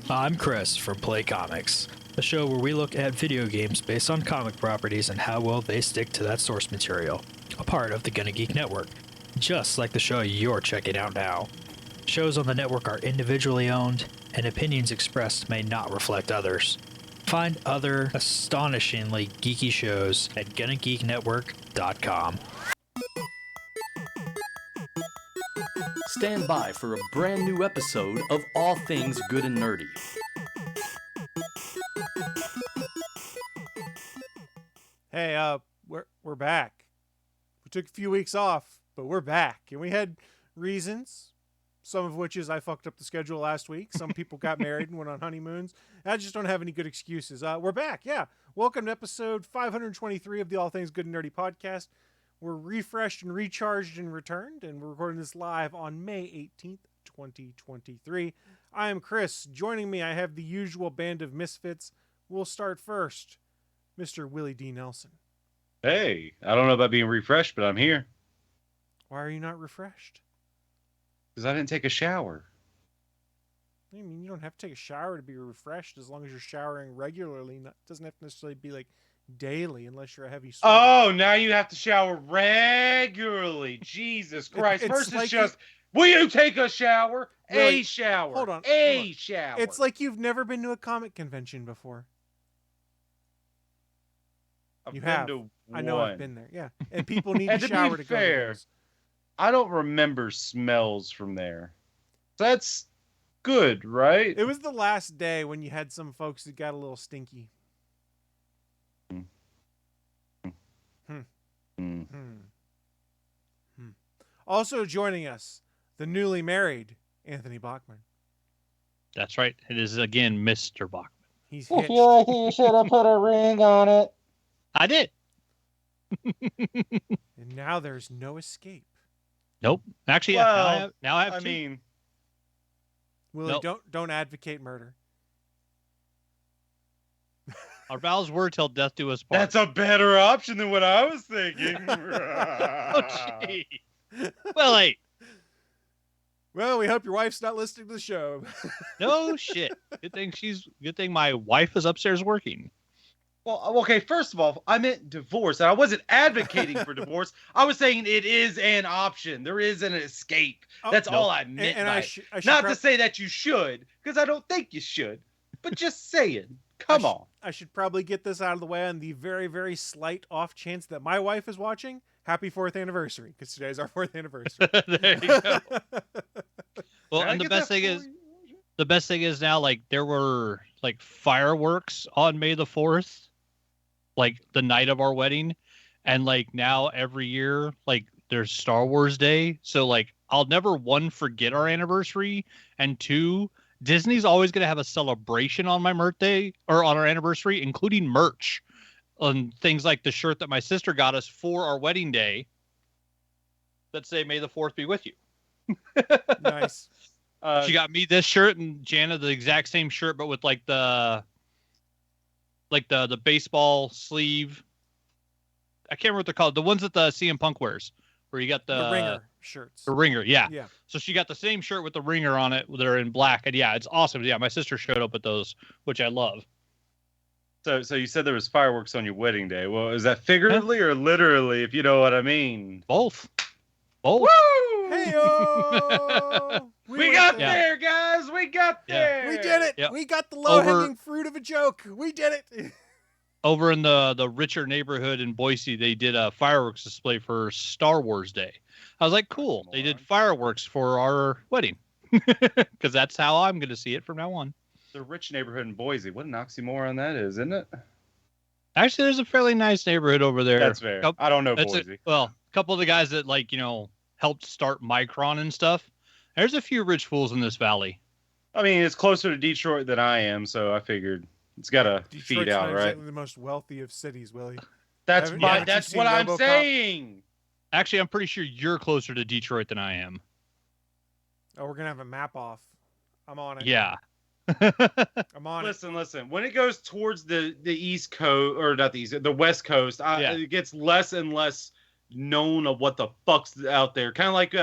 I'm Chris from Play Comics, a show where we look at video games based on comic properties and how well they stick to that source material, a part of the Gonna Geek Network, just like the show you're checking out now. Shows on the network are individually owned, and opinions expressed may not reflect others. Find other astonishingly geeky shows at GonnaGeekNetwork.com. Stand by for a brand new episode of All Things Good and Nerdy. Hey, we're back. We took a few weeks off, but we're back, and we had reasons. Some of which is I fucked up the schedule last week. Some people got married and went on honeymoons. I just don't have any good excuses. We're back, yeah. Welcome to episode 523 of the All Things Good and Nerdy podcast. We're refreshed and recharged and returned, and we're recording this live on May 18th, 2023. I am Chris. Joining me, I have the usual band of misfits. We'll start first, Mr. Willie D. Nelson. Hey, I don't know about being refreshed, but I'm here. Why are you not refreshed? Because I didn't take a shower. I mean, you don't have to take a shower to be refreshed as long as you're showering regularly. It doesn't have to necessarily be like daily unless you're a heavy sweater. Oh, now you have to shower regularly. Jesus Christ. First like it's just, will you take a shower? Really? A shower. Hold on. Shower. It's like you've never been to a comic convention before. I've you been have. to I know one. I've been there. Yeah. And people need And to to shower be to go to fair, those. I don't remember smells from there. That's good, right? It was the last day when you had some folks that got a little stinky. Also joining us, the newly married Anthony Bachman. That's right. It is again Mr. Bachman. He's hitched. You should have put a ring on it. I did. And now there's no escape. Nope. Actually, Well, now I have I two. mean, Willie, Nope. don't advocate murder. Our vows were till death do us part. that's a better option than what I was thinking. Oh, gee. Well, hey, Well, we hope your wife's not listening to the show. no shit. Good thing my wife is upstairs working. Well, okay, first of all, I meant divorce. And I wasn't advocating for divorce. I was saying it is an option. There is an escape. Oh, That's all nope. I meant And by I it. should Not to say that you should, because I don't think you should. But just saying. Come on. I should probably get this out of the way on the very, very slight off chance that my wife is watching. Happy 4th anniversary, because today's our 4th anniversary. There you go. Well, Can I and the get best that thing for is, you? the best thing is now, like, there were like fireworks on May the 4th, like the night of our wedding, and like now every year, like there's Star Wars Day, so like I'll never, one, forget our anniversary, and two, Disney's always going to have a celebration on my birthday or on our anniversary, including merch and things like the shirt that my sister got us for our wedding day that say "May the 4th be with you." Nice. She got me this shirt and Jana the exact same shirt, but with like the baseball sleeve. I can't remember what they're called. The ones that the CM Punk wears, where you got The ringer shirts. The ringer, yeah. Yeah. So she got the same shirt with the ringer on it that are in black, and yeah, it's awesome. Yeah, my sister showed up with those, which I love. So you said there was fireworks on your wedding day. Well, is that figuratively or literally, if you know what I mean? Both. Woo! Hey-o! We got there, guys. We got there. We did it. Yep. We got the low-hanging fruit of a joke. We did it. Over in the richer neighborhood in Boise, they did a fireworks display for Star Wars Day. I was like, cool. They did fireworks for our wedding, because that's how I'm going to see it from now on. The rich neighborhood in Boise. What an oxymoron that is, isn't it? Actually, there's a fairly nice neighborhood over there. That's fair. I don't know Boise. A couple of the guys that helped start Micron and stuff. There's a few rich fools in this valley. I mean, it's closer to Detroit than I am, so I figured it's got to feed Detroit's out, not right? exactly the most wealthy of cities, Willie. That's Haven't my. you That's seen what I'm RoboCop? saying. Actually, I'm pretty sure you're closer to Detroit than I am. Oh, we're gonna have a map off. I'm on it. Yeah. I'm on it. Listen. When it goes towards the East Coast, or not the East, the West Coast, it gets less and less known of what the fuck's out there. Kind of like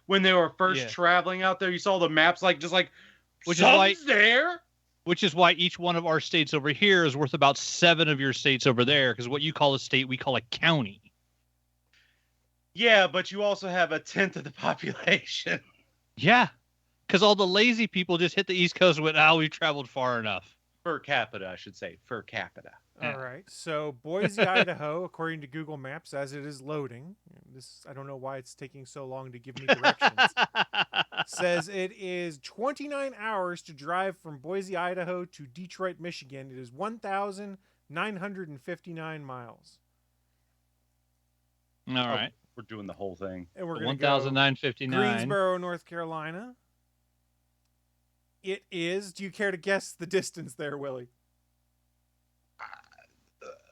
when they were first traveling out there, you saw the maps, like just like Which is why something's there. which is why each one of our states over here is worth about 7 of your states over there, because what you call a state, we call a county. Yeah, but you also have a tenth of the population. Yeah, because all the lazy people just hit the East Coast and went, we've traveled far enough. Per capita, I should say. Per capita. All right. So Boise, Idaho, according to Google Maps, as it is loading, I don't know why it's taking so long to give me directions, says it is 29 hours to drive from Boise, Idaho to Detroit, Michigan. It is 1,959 miles. All right. We're doing the whole thing. And we're going to 1,959. Greensboro, North Carolina. It is, do you care to guess the distance there, Willie?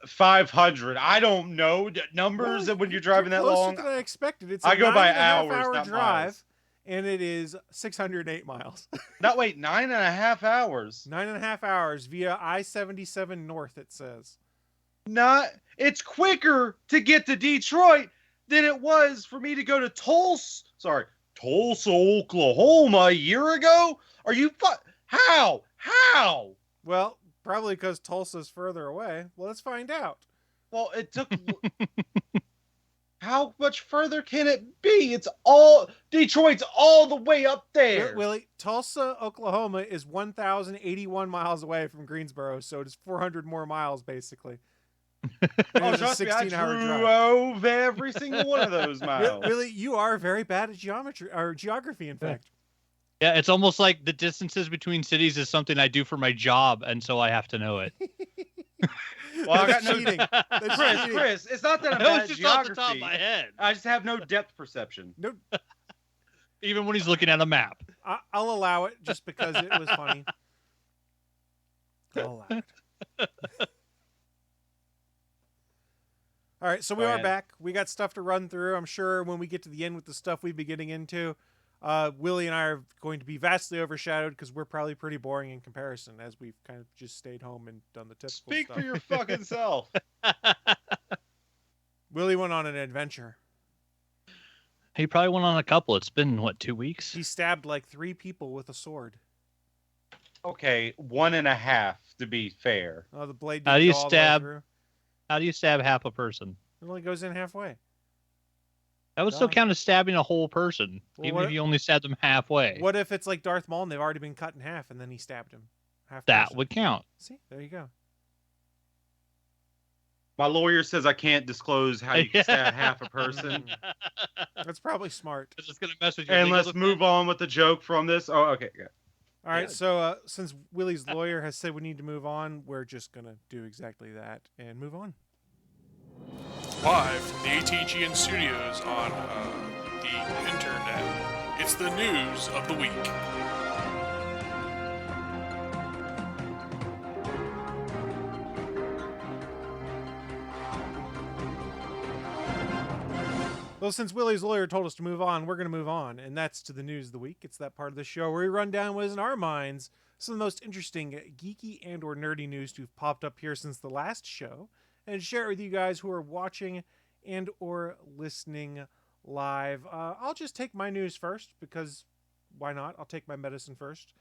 500. I don't know numbers when you're driving that long. Closer than I expected. It's I go by 9.5 hours, hour not drive, miles. and it is 608 miles. No, wait, 9.5 hours. 9.5 hours via I-77 North. It says. It's quicker to get to Detroit than it was for me to go to Tulsa, Oklahoma a year ago. Are you How? Well, probably because Tulsa's further away. Well, let's find out. Well, it took. How much further can it be? Detroit's all the way up there. Willie, Tulsa, Oklahoma is 1,081 miles away from Greensboro, so it is 400 more miles, basically. Trust me, I drove every single one of those miles. Willie, you are very bad at geography, in fact. Yeah, it's almost like the distances between cities is something I do for my job, and so I have to know it. Well, I got no cheating. Chris, it's not that I'm That bad was at just off geography. the top of my head. I just have no depth perception. No, Even when he's looking at a map. I'll allow it just because it was funny. I'll allow it. All right, so we are back. We got stuff to run through. I'm sure when we get to the end with the stuff we've been getting into, Willie and I are going to be vastly overshadowed because we're probably pretty boring in comparison, as we've kind of just stayed home and done the typical Speak stuff. for your fucking self. Willie went on an adventure. He probably went on a couple. It's been, 2 weeks? He stabbed like 3 people with a sword. Okay, 1.5 to be fair. Oh, the blade How didn't do you go all the way stab? through. How do you stab half a person? It only goes in halfway. That would still count as stabbing a whole person, Well, even if you only stabbed them halfway. What if it's like Darth Maul and they've already been cut in half and then he stabbed him? That person. would count. See, there you go. My lawyer says I can't disclose how you can stab half a person. That's probably smart. It's just gonna mess with your And legal let's move on with the joke from this. Oh, okay, good. All right, so since Willie's lawyer has said we need to move on, we're just going to do exactly that and move on. Live from the ATGN studios on the internet, it's the news of the week. Well, since Willie's lawyer told us to move on, we're going to move on, and that's to the news of the week. It's that part of the show where we run down what is in our minds some of the most interesting geeky and or nerdy news to have popped up here since the last show, and share it with you guys who are watching and or listening live. I'll just take my news first, because why not? I'll take my medicine first.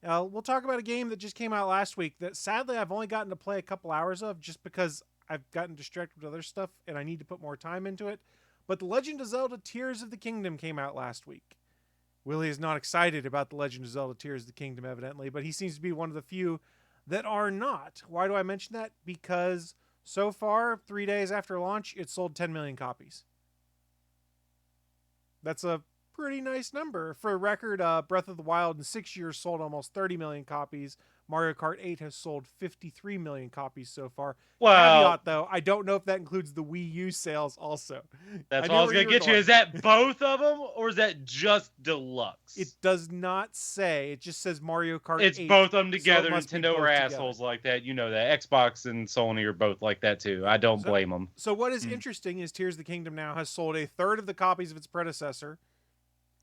We'll talk about a game that just came out last week that sadly I've only gotten to play a couple hours of just because I've gotten distracted with other stuff and I need to put more time into it. But The Legend of Zelda Tears of the Kingdom came out last week. Willie is not excited about The Legend of Zelda Tears of the Kingdom, evidently, but he seems to be one of the few that are not. Why do I mention that? Because so far, 3 days after launch, it sold 10 million copies. That's a pretty nice number. For a record, Breath of the Wild in 6 years sold almost 30 million copies. Mario Kart 8 has sold 53 million copies so far. Well, caveat, though, I don't know if that includes the Wii U sales also. That's what I was going to get you. Is that both of them, or is that just deluxe? It does not say. It just says Mario Kart 8. It's both of them together. So Nintendo are assholes like that. You know that. Xbox and Sony are both like that, too. I don't blame them. So what is interesting is Tears of the Kingdom now has sold a third of the copies of its predecessor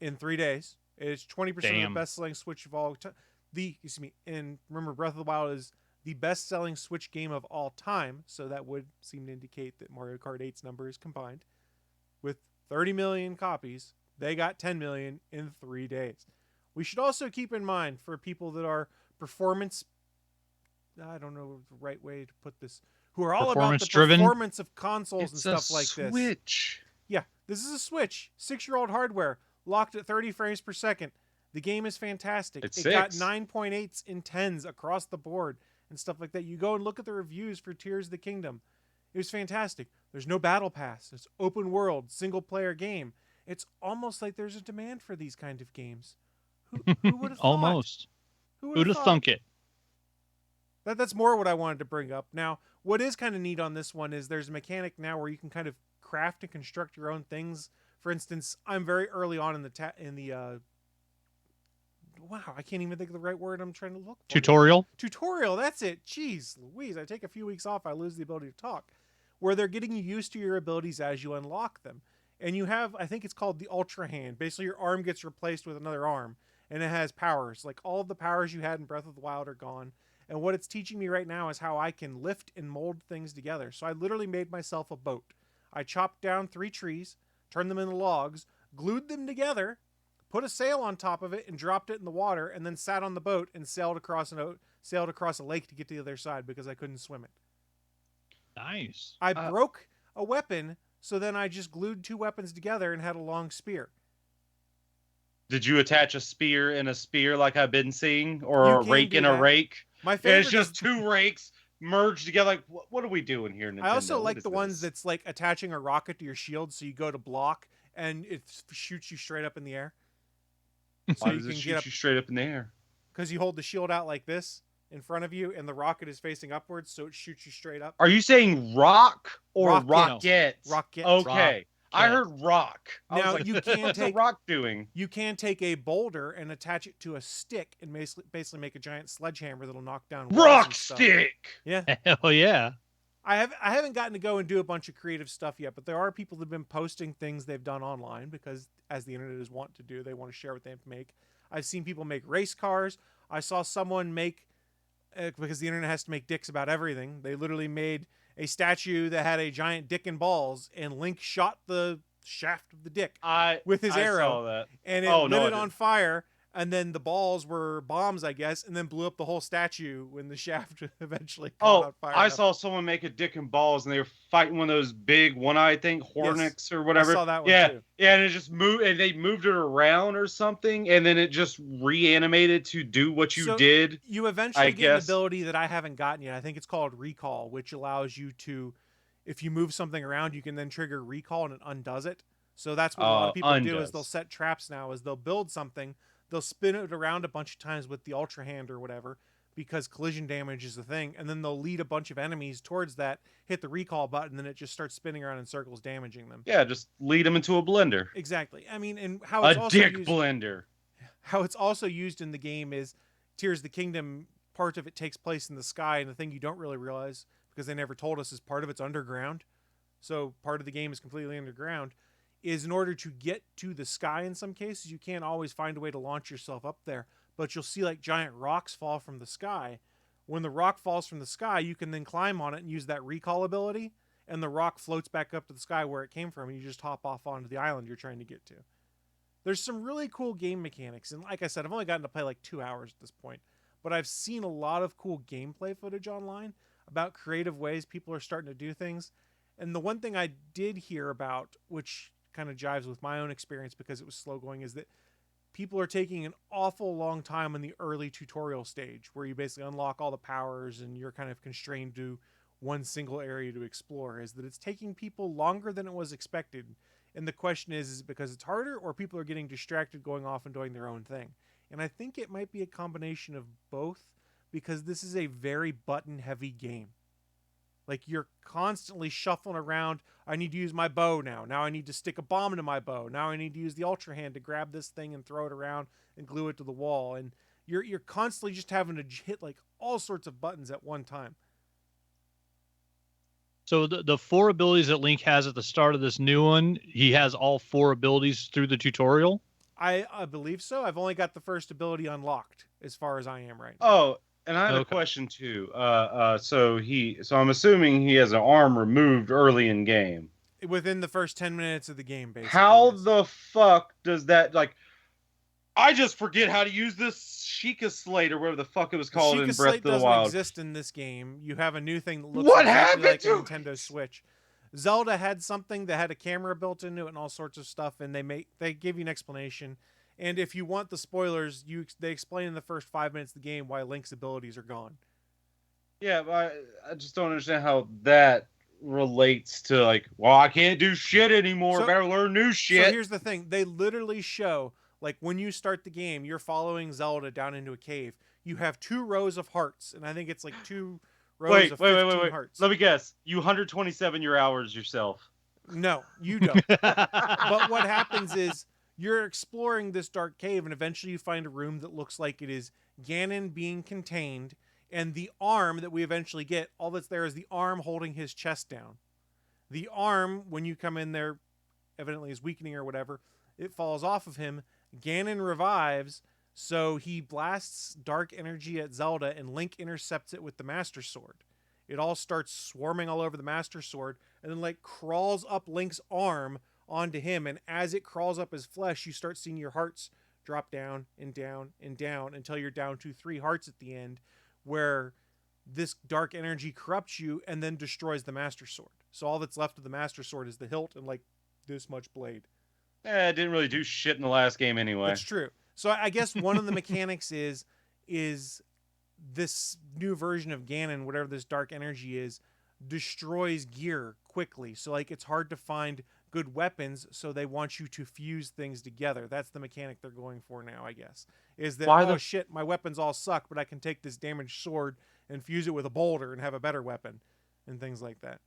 in 3 days. It's 20% of the best-selling Switch of all time. And remember, Breath of the Wild is the best-selling Switch game of all time, so that would seem to indicate that Mario Kart 8's number is combined. With 30 million copies, they got 10 million in 3 days. We should also keep in mind, for people that are performance I don't know the right way to put this, who are all about the Performance-driven? performance of consoles and It's stuff a like this. Switch. Yeah, this is a Switch, 6-year-old hardware, locked at 30 frames per second. The game is fantastic. It's It got 6. 9.8s and 10s across the board and stuff like that. You go and look at the reviews for Tears of the Kingdom. It was fantastic. There's no battle pass. It's open world, single player game. It's almost like there's a demand for these kind of games. Who would have thought? Almost. Who Who'd have thought? thunk it? That's more what I wanted to bring up. Now, what is kind of neat on this one is there's a mechanic now where you can kind of craft and construct your own things. For instance, I'm very early on in the wow, I can't even think of the right word I'm trying to look for. Tutorial? That's it. Jeez Louise, I take a few weeks off, I lose the ability to talk. Where they're getting you used to your abilities as you unlock them. And you have, I think it's called the Ultra Hand. Basically, your arm gets replaced with another arm. And it has powers. Like, all of the powers you had in Breath of the Wild are gone. And what it's teaching me right now is how I can lift and mold things together. So I literally made myself a boat. I chopped down 3 trees, turned them into logs, glued them together, put a sail on top of it, and dropped it in the water, and then sat on the boat and sailed across a lake to get to the other side because I couldn't swim it. Nice. I broke a weapon, so then I just glued 2 weapons together and had a long spear. Did you attach a spear and a spear like I've been seeing, or a rake and a rake? My favorite it's just 2 rakes merged together. Like, what are we doing here, Nintendo? I also What like is the ones this? that's like attaching a rocket to your shield, so you go to block and it shoots you straight up in the air. So Why you does can it get shoot up you straight up in the air? because you hold the shield out like this in front of you, and the rocket is facing upwards, so it shoots you straight up. Are you saying rock or Rocket. rocket? Rocket. Okay. I Rocket. heard rock. I was Now like, you can what's a take rock doing? you can take a boulder and attach it to a stick and basically make a giant sledgehammer that'll knock down walls Rock and stuff. stick. Yeah. Hell yeah. I haven't gotten to go and do a bunch of creative stuff yet, but there are people that have been posting things they've done online because, as the internet is wont to do, they want to share what they make. I've seen people make race cars. I saw someone make, because the internet has to make dicks about everything, they literally made a statue that had a giant dick and balls, and Link shot the shaft of the dick with his I arrow, saw that. and it lit it on fire. And then the balls were bombs, I guess, and then blew up the whole statue when the shaft eventually caught on fire. I saw someone make a dick and balls, and they were fighting one of those big one-eyed thing, Hornix or whatever. I saw that one too. Yeah, and it just moved, and they moved it around or something, and then it just reanimated to do what you did. You eventually get an ability that I haven't gotten yet. I think it's called Recall, which allows you to, if you move something around, you can then trigger Recall, and it undoes it. So that's what a lot of people do is they'll set traps now, is they'll build something, they'll spin it around a bunch of times with the Ultra Hand or whatever, because collision damage is the thing, and then they'll lead a bunch of enemies towards that, hit the recall button, and then it just starts spinning around in circles, damaging them. Yeah, just lead them into a blender. Exactly. I mean, and how it's also dick used, blender. How it's also used in the game is Tears of the Kingdom, part of it takes place in the sky, and the thing you don't really realize, because they never told us, is part of it's underground. So part of the game is completely underground. Is in order to get to the sky in some cases, you can't always find a way to launch yourself up there. But you'll see like giant rocks fall from the sky. When the rock falls from the sky, you can then climb on it and use that recall ability, and the rock floats back up to the sky where it came from, and you just hop off onto the island you're trying to get to. There's some really cool game mechanics, and like I said, I've only gotten to play like 2 hours at this point, but I've seen a lot of cool gameplay footage online about creative ways people are starting to do things. And the one thing I did hear about, which kind of jives with my own experience because it was slow going, is that people are taking an awful long time in the early tutorial stage where you basically unlock all the powers and you're kind of constrained to one single area to explore. Is that it's taking people longer than it was expected. And the question is it because it's harder, or people are getting distracted going off and doing their own thing? And I think it might be a combination of both, because this is a very button heavy game. Like, you're constantly shuffling around. I need to use my bow now. Now I need to stick a bomb into my bow. Now I need to use the Ultra Hand to grab this thing and throw it around and glue it to the wall. And you're constantly just having to hit like all sorts of buttons at one time. So the 4 abilities that Link has at the start of this new one, he has all 4 abilities through the tutorial? I believe so. I've only got the first ability unlocked as far as I am right now. Oh, and I have a question too. So I'm assuming he has an arm removed early in game. Within the first 10 minutes of the game, basically. How the fuck does that, like, I just forget how to use this Sheikah Slate or whatever the fuck it was called in Sheikah Breath Slate of the doesn't Wild. exist in this game. You have a new thing that looks What exactly like happened a to Nintendo it? Switch. Zelda had something that had a camera built into it and all sorts of stuff, and they give you an explanation. And if you want the spoilers, they explain in the first 5 minutes of the game why Link's abilities are gone. Yeah, but I just don't understand how that relates to like, well, I can't do shit anymore. So- Better learn new shit. So here's the thing. They literally show, like, when you start the game, you're following Zelda down into a cave. You have 2 rows of hearts, and I think it's like 2 rows of 15 hearts. Let me guess. You 127 your hours yourself. No, you don't. But what happens is you're exploring this dark cave, and eventually you find a room that looks like it is Ganon being contained, and the arm that we eventually get, all that's there is the arm holding his chest down. The arm, when you come in there, evidently is weakening or whatever. It falls off of him. Ganon revives, so he blasts dark energy at Zelda, and Link intercepts it with the Master Sword. It all starts swarming all over the Master Sword, and then like crawls up Link's arm onto him, and as it crawls up his flesh, you start seeing your hearts drop down and down and down until you're down to 3 hearts at the end, where this dark energy corrupts you and then destroys the Master Sword. So all that's left of the Master Sword is the hilt and like this much blade. It didn't really do shit in the last game anyway. That's true. So I guess one of the mechanics is this new version of Ganon, whatever this dark energy is, destroys gear quickly. So like it's hard to find good weapons, so they want you to fuse things together. That's the mechanic they're going for now, I guess. Is that shit, my weapons all suck, but I can take this damaged sword and fuse it with a boulder and have a better weapon and things like that.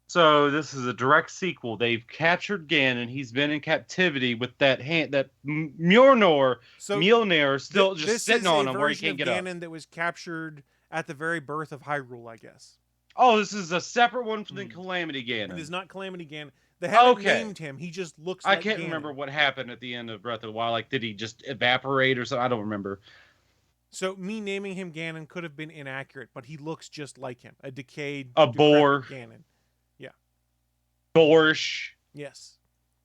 So this is a direct sequel. They've captured Ganon. He's been in captivity with that Mjolnir. So Mjolnir still this just sitting is on a him where he version can't of get up. Ganon that was captured at the very birth of Hyrule, I guess. Oh, this is a separate one from the Calamity It Ganon. is not Calamity Ganon. They haven't Okay. named him. He just looks I like can't Ganon. remember what happened at the end of Breath of the Wild. Like, did he just evaporate or something? I don't remember. So me naming him Ganon could have been inaccurate, but he looks just like him. A decayed, A decrepit boar. Ganon. Borscht. Yes.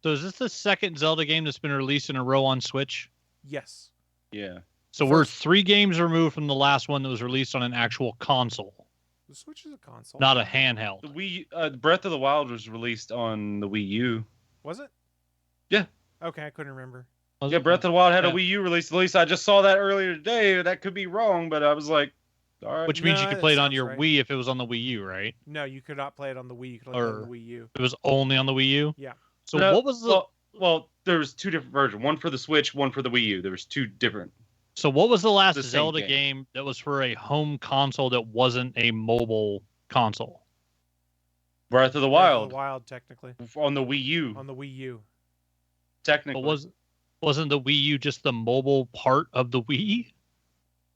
So is this the second Zelda game that's been released in a row on Switch? Yes. Yeah. So we're 3 games removed from the last one that was released on an actual console, The Switch is a console. not a handheld. The Breath of the Wild was released on the Wii U. Was it? Yeah. Okay, I couldn't remember. Was Yeah, it? Breath of the Wild had a Yeah. Wii U release. At least I just saw that earlier today. That could be wrong, but I was like, all right. Which means No, you could that play it on sounds your right. Wii if it was on the Wii U, right? No, you could not play it on the Wii. You could only play it on Or- the Wii U. It was only on the Wii U? Yeah. So No, what was the well, there was 2 different versions. One for the Switch, one for the Wii U. There was 2 different. last the same Zelda game. game that was for a home console that wasn't a mobile console? Breath of the Breath Wild of the Wild, technically. on the Wii U. On the Wii U. Technically. But wasn't the Wii U just the mobile part of the Wii?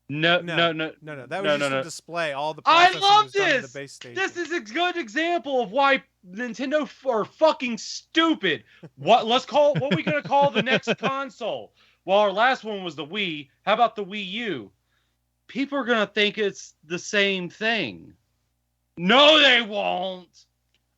No. No, That was No, just no, a no. display. All the I processing love was done in this! the base station. This is a good example of why Nintendo are fucking stupid. What are we gonna call the next console? Well, our last one was the Wii. How about the Wii U? People are gonna think it's the same thing. No, they won't.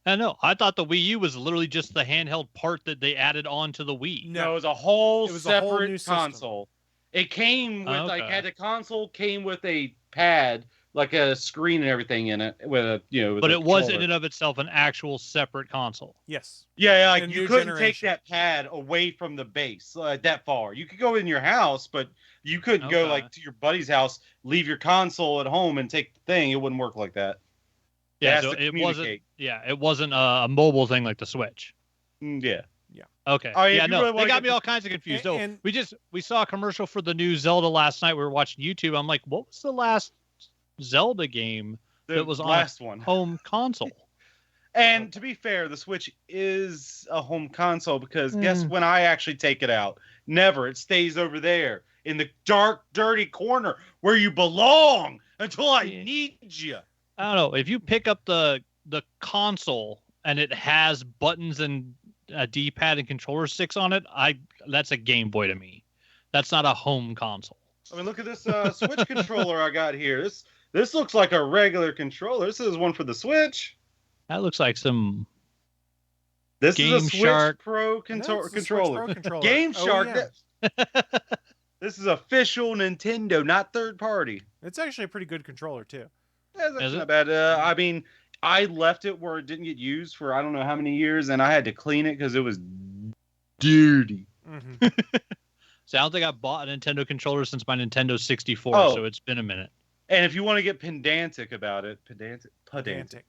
I know. I thought the Wii U was literally just the handheld part that they added on to the Wii. No, it was a whole It was a whole separate new system. console. It came with Okay. had the console came with a pad, like a screen and everything in it, with a with But a it was in controller. and of itself an actual separate console. Yes. Yeah, like A you new couldn't generation. take that pad away from the base that far. You could go in your house, but you couldn't go Okay. like to your buddy's house, leave your console at home, and take the thing. It wouldn't work like that. Yeah, has so to it wasn't. communicate. Yeah, it wasn't a mobile thing like the Switch. Yeah. Okay. Oh, yeah, yeah, if you no, really they wanna got get me the- all kinds of confused. And- We saw a commercial for the new Zelda last night. We were watching YouTube. I'm like, what was the last Zelda game The that was on last one. home console? And to be fair, the Switch is a home console because guess Mm. when I actually take it out? Never. It stays over there in the dark, dirty corner where you belong until I Yeah. need you. I don't know. If you pick up the console and it has buttons and a D-pad and controller sticks on it, that's a Game Boy to me. That's not a home console. I mean, look at this Switch controller I got here. This looks like a regular controller. This is one for the Switch. That looks like some. This is Game a Switch Shark. Pro No, it's the Switch controller. Pro controller. Game Oh, Shark. yeah. This is official Nintendo, not third party. It's actually a pretty good controller too. That's Is actually it? not bad. I mean, I left it where it didn't get used for I don't know how many years, and I had to clean it because it was dirty. Mm-hmm. So I don't think I bought a Nintendo controller since my Nintendo 64, Oh. so it's been a minute. And if you want to get pedantic about it, pedantic. Pedantic.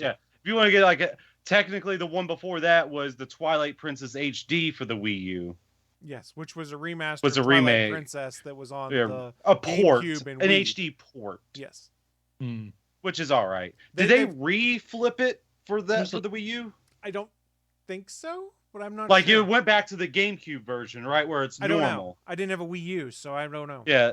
Yeah. If you want to get like technically the one before that was the Twilight Princess HD for the Wii U. Yes, which was a remaster. Was a of Twilight remake. Princess that was on Yeah, the a port, GameCube and an Wii. HD port, Yes. Mm. which is all right. They- Did they they've- re-flip it for that There's for a- the Wii U? I don't think so, but I'm not Like sure. it went back to the GameCube version, right, where it's I don't know. normal. I didn't have a Wii U, so I don't know. Yeah,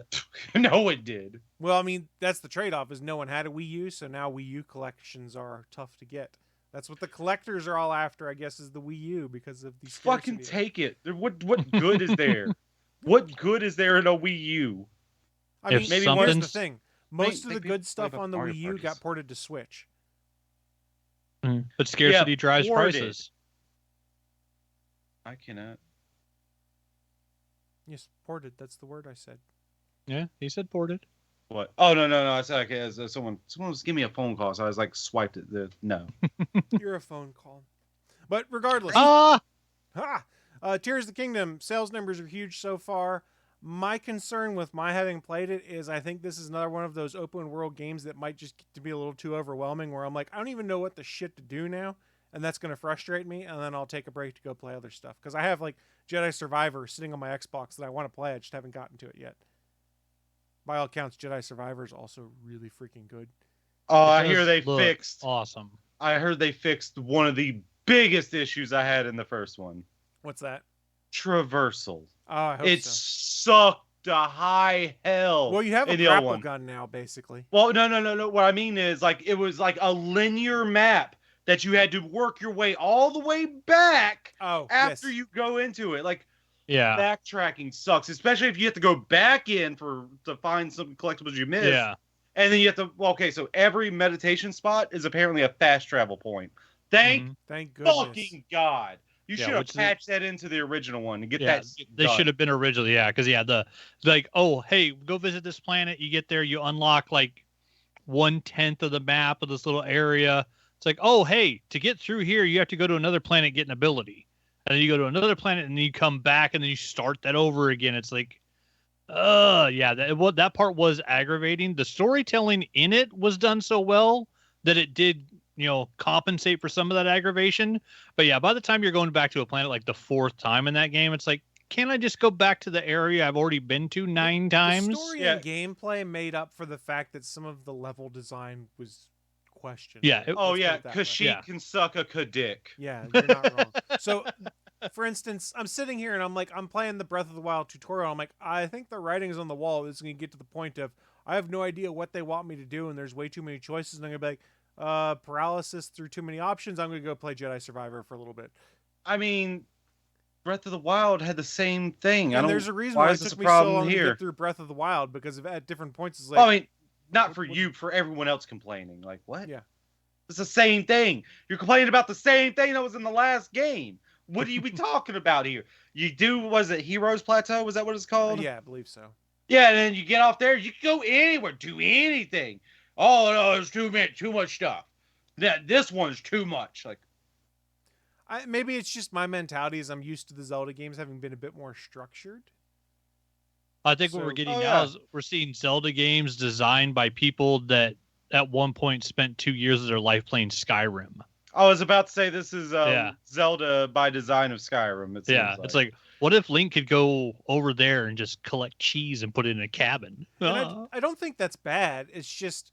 no, it did. Well, I mean, that's the trade-off is no one had a Wii U, so now Wii U collections are tough to get. That's what the collectors are all after, I guess, is the Wii U because of the Fucking scarcity. take it. What good is there? What good is there in a Wii U? I If mean, maybe here's the something's- thing. Most of maybe the people good stuff play on the Mario Wii U Parties. got ported to Switch. But scarcity drives ported. prices. I cannot. Yes, ported. That's the word I said. Yeah, he said ported. What? Oh no! I said okay. Someone was giving me a phone call, so I was like swiped it. No. You're a phone call. But regardless, Ah! Tears of the Kingdom sales numbers are huge so far. My concern with my having played it is I think this is another one of those open world games that might just get to be a little too overwhelming where I'm like, I don't even know what the shit to do now. And that's going to frustrate me. And then I'll take a break to go play other stuff. Because I have like Jedi Survivor sitting on my Xbox that I want to play. I just haven't gotten to it yet. By all accounts, Jedi Survivor is also really freaking good. Oh, It I hear does they look fixed. Awesome. I heard they fixed one of the biggest issues I had in the first one. What's that? Traversal. Oh, I hope It so. sucked to high hell. Well, you have a in the old grapple one. gun now, basically. Well, no. What I mean is, like, it was like a linear map that you had to work your way all the way back Oh, after yes. you go into it. Like, Yeah. backtracking sucks, especially if you have to go back in to find some collectibles you missed. Yeah. And then you have to. Well, okay, so every meditation spot is apparently a fast travel point. Thank Mhm. Thank goodness. fucking God. You Yeah, should have which is- patched that into the original one and get Yeah, that shit they done. should have been originally, yeah, because the like, oh, hey, go visit this planet. You get there, you unlock like 1/10 of the map of this little area. It's like, oh, hey, to get through here, you have to go to another planet, get an ability, and then you go to another planet, and then you come back, and then you start that over again. It's like, yeah, that part was aggravating. The storytelling in it was done so well that it did, compensate for some of that aggravation. But yeah, by the time you're going back to a planet like the fourth time in that game, it's like, can't I just go back to the area I've already been to 9 times? The story Yeah. and gameplay made up for the fact that some of the level design was questioned. Yeah, Oh, Let's yeah, put it that way. Kashyyyk Yeah. can suck a dick. Yeah, you're not wrong. So, for instance, I'm sitting here and I'm playing the Breath of the Wild tutorial. I'm like, I think the writing's on the wall. It's going to get to the point of I have no idea what they want me to do, and there's way too many choices. And I'm going to be like, paralysis through too many options. I'm going to go play Jedi Survivor for a little bit. I mean, Breath of the Wild had the same thing. And there's a reason why why it is this took a me so problem long to here? get through Breath of the Wild because at different points it's like, Well, I mean, not what- for what- you, for everyone else complaining. Like, what? Yeah. It's the same thing. You're complaining about the same thing that was in the last game. What are you be talking about here? You do, was it Heroes Plateau? Was that what it's called? yeah, I believe so. Yeah, and then you get off there, you can go anywhere, do anything. Oh, no, there's too much stuff. This one's too much. Like, Maybe it's just my mentality is I'm used to the Zelda games having been a bit more structured. I think what So- we're getting Oh, now yeah. is we're seeing Zelda games designed by people that at one point spent 2 years of their life playing Skyrim. I was about to say this is Yeah. Zelda by design of Skyrim. It Yeah, seems it's like, what if Link could go over there and just collect cheese and put it in a cabin? And I don't think that's bad. It's just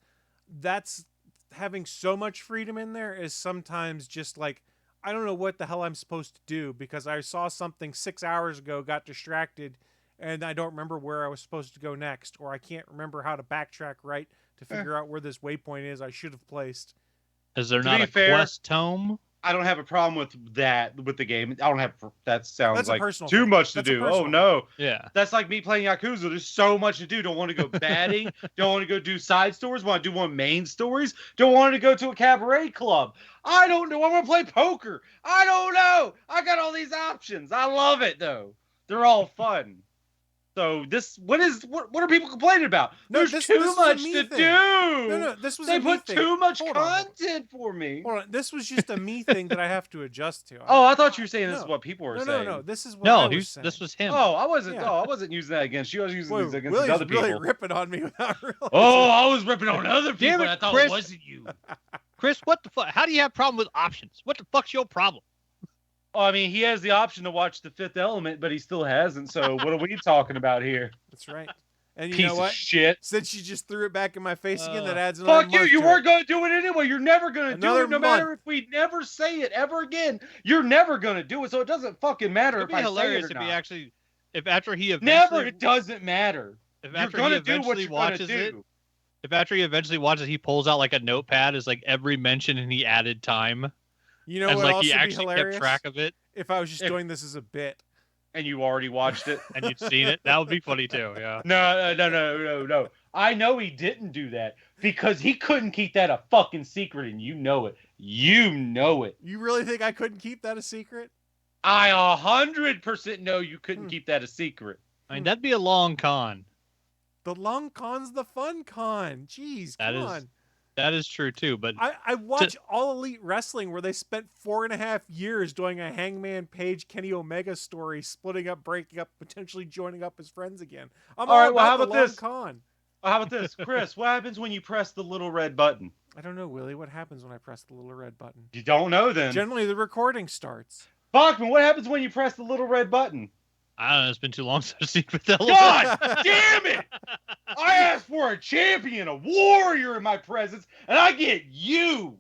that's having so much freedom in there is sometimes just like I don't know what the hell I'm supposed to do because I saw something 6 hours ago, got distracted, and I don't remember where I was supposed to go next, or I can't remember how to backtrack right to figure out where this waypoint is I should have placed. Is there To not be a fair- quest tome? I don't have a problem with that with the game. I don't have that sounds That's a like personal too thing. much to That's a do. Oh personal no. Yeah. That's like me playing Yakuza. There's so much to do. Don't want to go batting. Don't want to go do side stories. Want to do one main stories. Don't want to go to a cabaret club. I don't know. I want to play poker. I don't know. I got all these options. I love it though. They're all fun. So what are people complaining about? No, There's this too is a much me to thing. do. No, this was They a me put thing. too much Hold on. content for me. Hold on. This was just a me thing that I have to adjust to. Oh, I thought you were saying this No. is what people were No, saying. no. This is what No, I was saying. this was him. Oh, I wasn't. Yeah. Oh, I wasn't using that against you. I was using Boy, this against Willie's these other really people. ripping on me without realizing. Oh, I was ripping on other people. Damn it, and I thought Chris. it wasn't you. Chris, what the fuck? How do you have a problem with options? What the fuck's your problem? Oh, I mean, he has the option to watch The Fifth Element, but he still hasn't. So what are we talking about here? That's right. And you Piece know what? of shit. Since you just threw it back in my face again, that adds another Fuck you. month You to weren't it. going to do it anyway. You're never going to do Another it no matter if we never say it ever again. You're never going to do it. So it doesn't fucking matter It'd if be I say hilarious it or if not. he actually, if after he eventually, Never. It doesn't matter. if You're after going he to do what eventually you're going to watches it, do. if after he eventually watches, he pulls out like a notepad as like every mention and he added time, You know and what like also he be actually hilarious? kept track of it, If I was just If- doing this as a bit. And you already watched it. and you'd seen it. That would be funny too. Yeah. No. I know he didn't do that because he couldn't keep that a fucking secret, and you know it. You know it. You really think I couldn't keep that a secret? I 100% know you couldn't keep that a secret. I mean, that'd be a long con. The long con's the fun con. Jeez, That come is- on. That is true too. But I watch All Elite Wrestling where they spent 4.5 years doing a Hangman Page Kenny Omega story, splitting up, breaking up, potentially joining up as friends again. I'm All all right, well, how about the about long this? con. Well, how about this, Chris? What happens when you press the little red button? I don't know, Willie. What happens when I press the little red button? You don't know then. Generally, the recording starts. Bachman, what happens when you press the little red button? I don't know. It's been too long since I've seen Fifth Element. God damn it! I asked for a champion, a warrior in my presence, and I get you.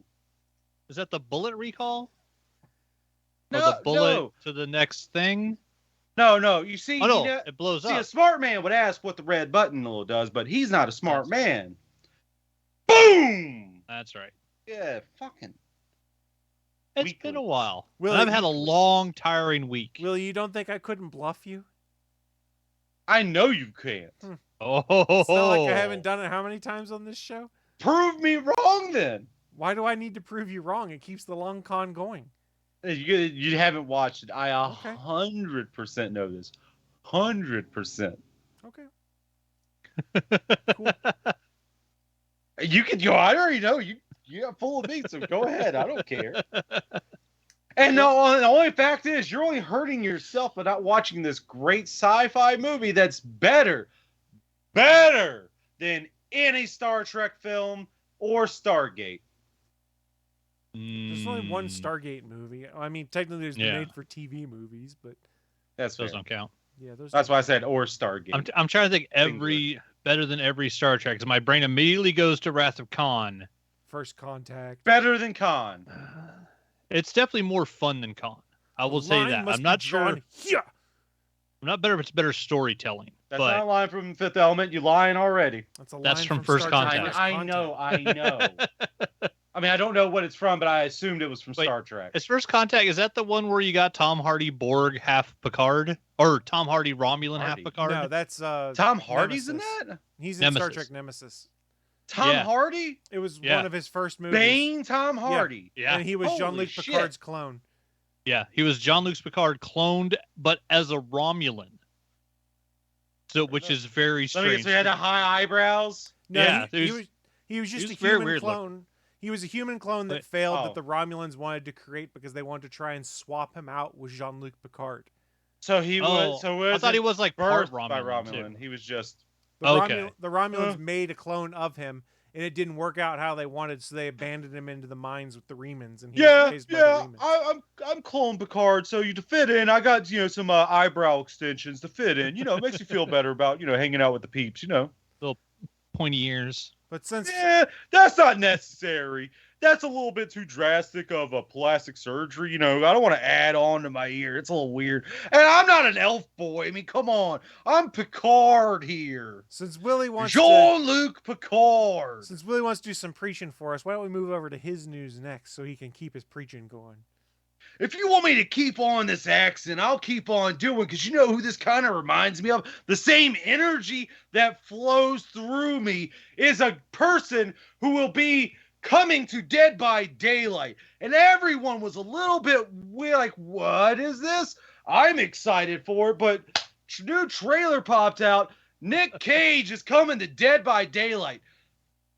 Is that the bullet recall? Or No, the bullet no. to the next thing? No. You see, Oh no, you know- it blows see, a up. smart man would ask what the red button does, but he's not a smart man. Boom! That's right. Yeah, fucking. It's Weekly. been a while. Willie, And I've had a long, tiring week. Willie, you don't think I couldn't bluff you? I know you can't. Oh, It's not like I haven't done it how many times on this show? Prove me wrong then. Why do I need to prove you wrong? It keeps the long con going. You haven't watched it. I Okay. 100% know this. 100%. Okay. Cool. You can go. I already know you. You're full of me, so go ahead. I don't care. And no, the only fact is, you're only hurting yourself by not watching this great sci-fi movie that's better than any Star Trek film or Stargate. There's only one Mm, Stargate movie. I mean, technically there's the Yeah. made-for-TV movies, but That's fair. Those don't count. yeah, those. That's why I said or Stargate. I'm trying to think Singular. better than every Star Trek because my brain immediately goes to Wrath of Khan. First Contact. Better than Khan. It's definitely more fun than Khan. I will say Line that. must I'm be not sure. drawn here. I'm not better if it's better storytelling. That's but not a line from Fifth Element. You lying already. That's a That's line from First Star Trek Contact. First I Contact. know. I mean, I don't know what it's from, but I assumed it was from Wait, Star Trek. is First Contact, is that the one where you got Tom Hardy Borg half Picard? Or Tom Hardy Romulan half Hardy. Picard? No, that's Tom Hardy's Nemesis. in that? He's in Star Nemesis. Trek Nemesis. Tom Yeah. Hardy? It was Yeah. one of his first movies. Bane Tom Hardy. Yeah. And he was Holy Jean-Luc shit. Picard's clone. Yeah, he was Jean-Luc Picard cloned, but as a Romulan. So, which is very Let me guess, strange. he had the high eyebrows. No, Yeah, he was just was a very human weird looking. clone. He was a human clone that But- failed oh. that the Romulans wanted to create because they wanted to try and swap him out with Jean-Luc Picard. So he was. So I thought he was like part birthed by Romulan. Romulan. Too. He was just. Okay. The Romulans made a clone of him, and it didn't work out how they wanted, so they abandoned him into the mines with the Remans, and he was raised by the Remans. I'm clone Picard. So to fit in, I got some eyebrow extensions to fit in. It makes you feel better about hanging out with the peeps. Pointy ears. But since Yeah, that's not necessary. That's a little bit too drastic of a plastic surgery. I don't want to add on to my ear. It's a little weird. And I'm not an elf boy. I mean, come on. I'm Picard here. since Willie wants Jean-Luc Picard. to do some preaching for us, why don't we move over to his news next so he can keep his preaching going? If you want me to keep on this accent, I'll keep on doing, because you know who this kind of reminds me of? The same energy that flows through me is a person who will be coming to Dead by Daylight. And everyone was a little bit weird, like, what is this? I'm excited for it, but new trailer popped out. Nic Cage is coming to Dead by Daylight.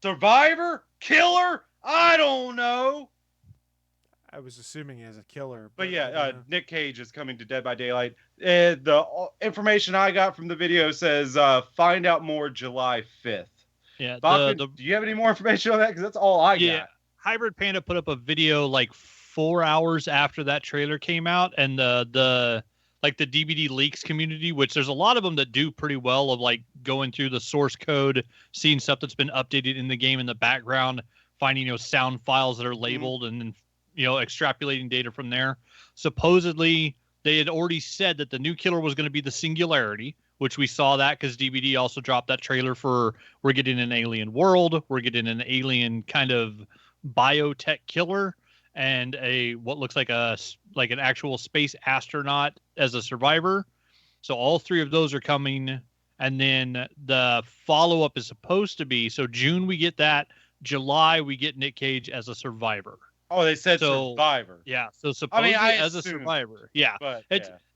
Survivor? Killer? I don't know. I was assuming as a killer. But I yeah, don't know. Nic Cage is coming to Dead by Daylight. The information I got from the video says find out more July 5th. Yeah. Bachman, do you have any more information on that? Because that's all I got. Hybrid Panda put up a video like 4 hours after that trailer came out, and the DVD leaks community, which there's a lot of them that do pretty well of like going through the source code, seeing stuff that's been updated in the game in the background, finding sound files that are labeled, and then extrapolating data from there. Supposedly they had already said that the new killer was going to be the Singularity, which we saw that because DVD also dropped that trailer for we're getting an alien world, we're getting an alien kind of biotech killer, and what looks like an actual space astronaut as a survivor. So all three of those are coming, and then the follow-up is supposed to be June we get that, July we get Nic Cage as a survivor. Oh, they said survivor. Yeah, so supposedly as a survivor. Yeah, but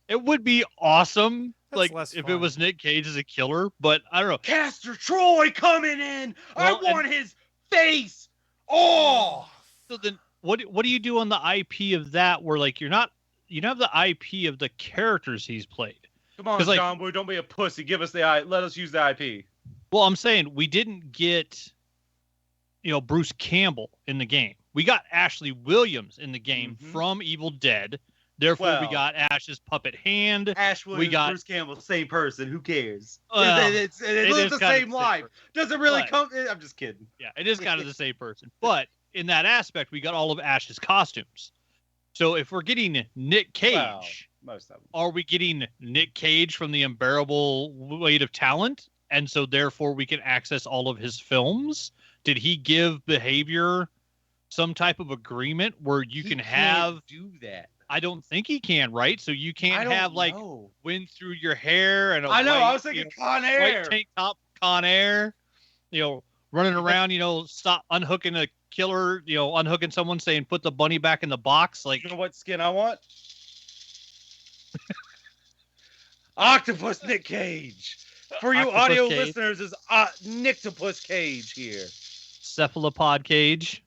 it would be awesome. That's if it was Nic Cage as a killer, but I don't know. Castor Troy coming in. Well, I want his face. Oh. So then, what do you do on the IP of that? Where you have the IP of the characters he's played. Come on, John Boy, don't be a pussy. Give us let us use the IP. Well, I'm saying we didn't get, Bruce Campbell in the game. We got Ashley Williams in the game from Evil Dead. Therefore, we got Ash's puppet hand. Ash Williams, we got Bruce Campbell, same person. Who cares? It lives the same life. Doesn't really come. I'm just kidding. Yeah, it is kind of the same person. But in that aspect, we got all of Ash's costumes. So if we're getting Nic Cage, most of them, are we getting Nic Cage from the Unbearable Weight of Talent? And so therefore we can access all of his films? Did he give Behavior some type of agreement where you can do that? I don't think he can, right? So you can't have wind through your hair and I was thinking Con Air, white tank top Con Air, running around, stop unhooking a killer, unhooking someone saying put the bunny back in the box. You know what skin I want? Octopus Nic Cage. For you Octopus audio Cage. listeners, is Nictopus Cage here. Cephalopod Cage.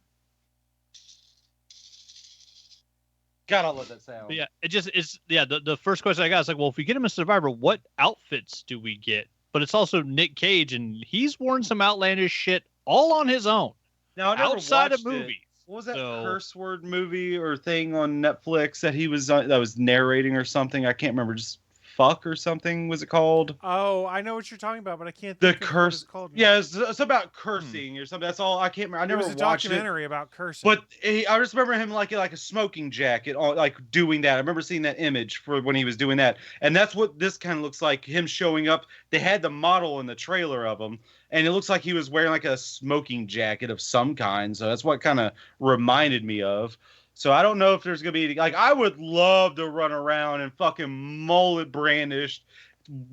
God, I love that sound. But yeah, the first question I got is well, if we get him a survivor, what outfits do we get? But it's also Nic Cage, and he's worn some outlandish shit all on his own. Now, I never outside of watched movies. What was that curse word movie or thing on Netflix that he was that was narrating or something? I can't remember. Just Fuck or something was it called? Oh, I know what you're talking about, but I can't The think of what curse. it's called. Yeah, it's about cursing or something. That's all. I can't remember. I There never was a watched it. documentary about cursing. But I just remember him like a smoking jacket, like doing that. I remember seeing that image for when he was doing that, and that's what this kind of looks like. Him showing up. They had the model in the trailer of him, and it looks like he was wearing like a smoking jacket of some kind. So that's what kind of reminded me of. So I don't know if there's gonna be I would love to run around and fucking mullet brandished,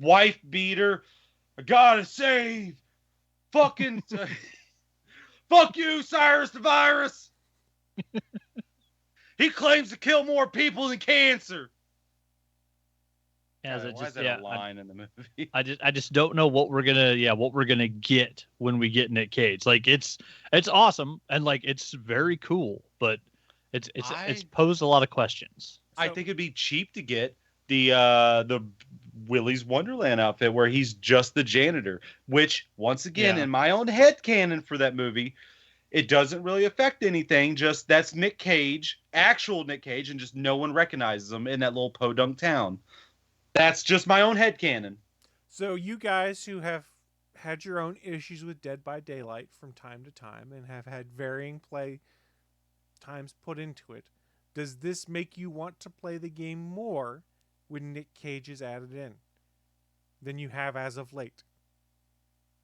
wife beater. I gotta save, fucking. Fuck you, Cyrus the Virus. He claims to kill more people than cancer. Yeah, why is that a line in the movie? I just don't know what we're gonna get when we get Nic Cage. It's awesome and it's very cool, but it's posed a lot of questions. I think it'd be cheap to get the Willie's Wonderland outfit where he's just the janitor, which once again in my own headcanon for that movie, it doesn't really affect anything. Just that's Nic Cage, actual Nic Cage, and just no one recognizes him in that little podunk town. That's just my own headcanon. So you guys who have had your own issues with Dead by Daylight from time to time and have had varying play times put into it, does this make you want to play the game more when Nic Cage is added in than you have as of late?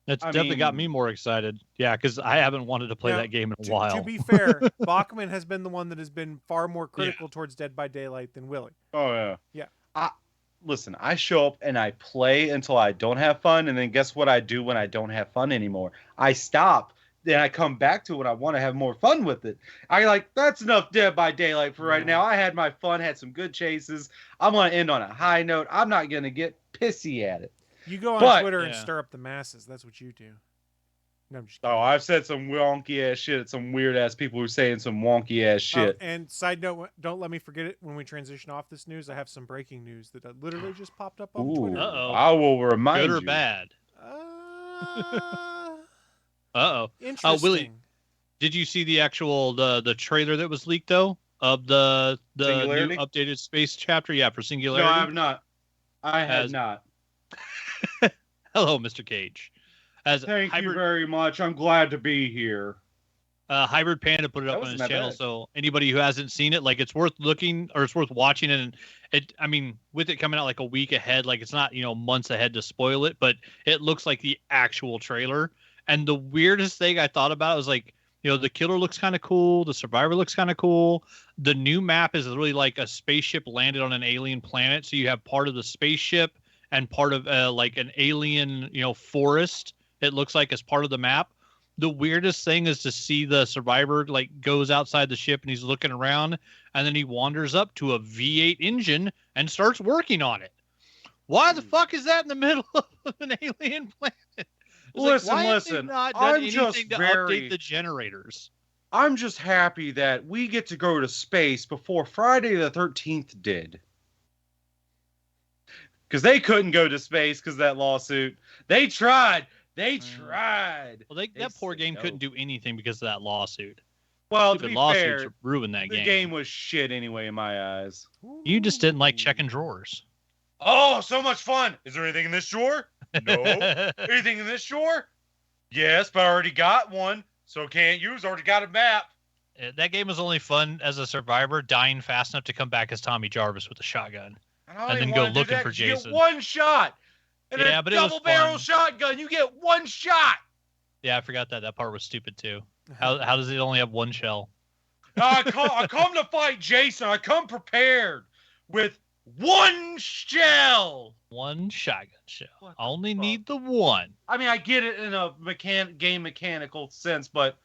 That's definitely got me more excited. Yeah, because I haven't wanted to play that game in a while. To be fair, Bachman has been the one that has been far more critical towards Dead by Daylight than Willie. Oh, yeah. Yeah. Listen, I show up and I play until I don't have fun, and then guess what I do when I don't have fun anymore? I stop then I come back to it. I want to have more fun with it. I like that's enough Dead by Daylight for right now. I had my fun, had some good chases. I'm gonna end on a high note. I'm not gonna get pissy at it. You go on Twitter and Yeah. stir up the masses. That's what you do. No, I'm just kidding. Oh, I've said some wonky ass shit at some weird ass people who are saying some wonky ass shit. And side note, don't let me forget it when we transition off this news. I have some breaking news that literally just popped up on Twitter. Uh-oh. I will remind Good or you. bad? Uh-oh. Interesting. Willie, did you see the actual the trailer that was leaked though of the new Singularity? updated space chapter? Yeah, for No, Singularity. I have not. I have not. Hello, Mr. Cage. As Thank you hybrid, very much. I'm glad to be here. Hybrid Panda put it That up on wasn't his that channel, bad. so anybody who hasn't seen it, like, it's worth looking or it's worth watching. And it, I mean, with it coming out like a week ahead, like it's not months ahead to spoil it, but it looks like the actual trailer. And the weirdest thing I thought about was like, the killer looks kind of cool, the survivor looks kind of cool. The new map is really like a spaceship landed on an alien planet, so you have part of the spaceship and part of like an alien, forest. It looks like as part of the map. The weirdest thing is to see the survivor like goes outside the ship and he's looking around, and then he wanders up to a V8 engine and starts working on it. Why the fuck is that in the middle of an alien planet? It's Listen, why have they listen, not done I'm anything just to very- update the generators? I'm just happy that we get to go to space before Friday the 13th did. Because they couldn't go to space because of that lawsuit. They tried. They tried. Well, that poor said game no. couldn't do anything because of that lawsuit. Well, to Stupid be lawsuits fair, ruined that the game. game was shit anyway in my eyes. You just didn't like checking drawers. Oh, so much fun. Is there anything in this drawer? No. Anything in this drawer? Yes, but I already got one, so can't use. Already got a map. That game was only fun as a survivor, dying fast enough to come back as Tommy Jarvis with a shotgun. And then go looking for You Jason. get one shot. And Yeah, a but it was double barrel fun. shotgun. You get one shot. Yeah, I forgot that. That part was stupid too. How does it only have one shell? I come to fight Jason. I come prepared with one shell. One shotgun shell. What I the only fuck? need the one. I mean, I get it in a game mechanical sense, but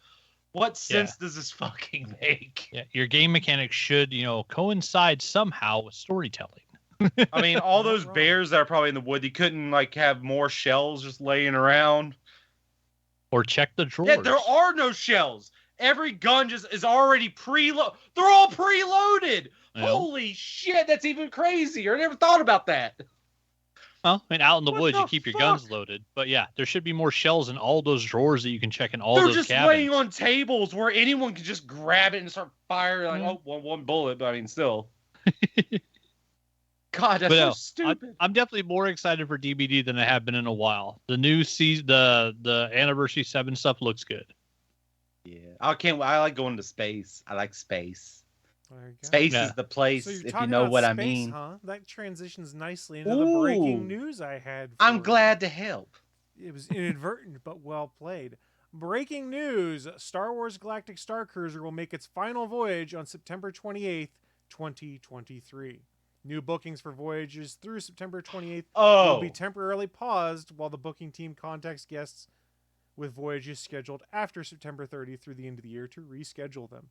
what sense does this fucking make? Yeah, your game mechanics should, coincide somehow with storytelling. I mean, all Not those wrong. bears that are probably in the wood, they couldn't like have more shells just laying around. Or check the drawers. Yeah, there are no shells. Every gun just is already preloaded. They're all preloaded. Yeah. Holy shit, that's even crazier. I never thought about that. Well, I mean, out in the What woods, you the keep your fuck? guns loaded. But yeah, there should be more shells in all those drawers that you can check in all They're those just cabins. laying on tables where anyone can just grab it and start firing. Like, one bullet, but I mean, still. God, that's But so no, stupid. I'm definitely more excited for DBD than I have been in a while. The new season, the Anniversary 7 stuff looks good. Yeah, I like going to space. I like space. There you go. Space Yeah. is the place, So you're if you talking know about what I space, mean. Huh? That transitions nicely into the breaking Ooh. news I had. I'm for glad to help. you. It was inadvertent, but well played. Breaking news: Star Wars Galactic Starcruiser will make its final voyage on September 28th, 2023. New bookings for voyages through September 28th will Oh, be temporarily paused while the booking team contacts guests with voyages scheduled after September 30th through the end of the year to reschedule them.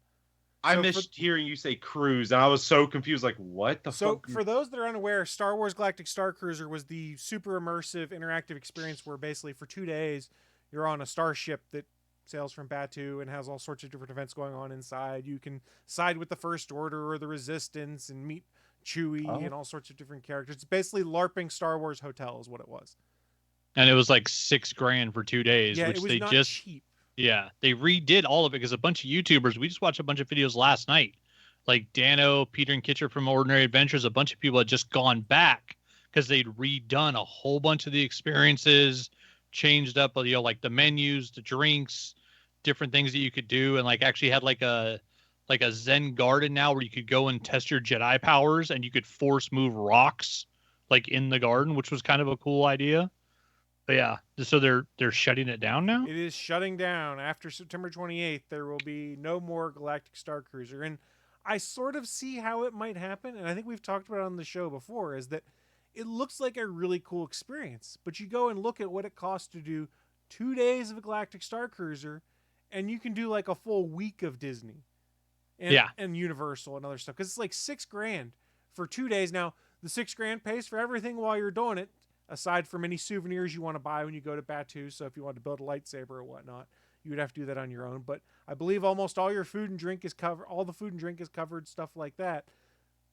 I so missed hearing you say cruise, and I was so confused. Like, what the So, fuck? for those that are unaware, Star Wars Galactic Starcruiser was the super immersive interactive experience where basically for 2 days you're on a starship that sails from Batu and has all sorts of different events going on inside. You can side with the First Order or the Resistance and meet Chewie and all sorts of different characters. It's basically LARPing Star Wars Hotel is what it was. And it was like $6,000 for 2 days, Yeah, which it was they not just cheap. they redid all of it because a bunch of YouTubers, we just watched a bunch of videos last night. Like Dano, Peter and Kitcher from Ordinary Adventures, a bunch of people had just gone back because they'd redone a whole bunch of the experiences, changed up, like the menus, the drinks, different things that you could do, and like actually had like a Zen garden now where you could go and test your Jedi powers and you could force move rocks like in the garden, which was kind of a cool idea. But yeah, so they're shutting it down now. It is shutting down after September 28th. There will be no more Galactic Starcruiser, and I sort of see how it might happen. And I think we've talked about it on the show before. Is that it looks like a really cool experience, but you go and look at what it costs to do 2 days of a Galactic Starcruiser, and you can do like a full week of Disney and Universal and other stuff, because it's like $6,000 for 2 days. Now the $6,000 pays for everything while you're doing it, aside from any souvenirs you want to buy when you go to Batu. So if you want to build a lightsaber or whatnot, you would have to do that on your own. But I believe almost all your food and drink is covered. All the food and drink is covered, stuff like that.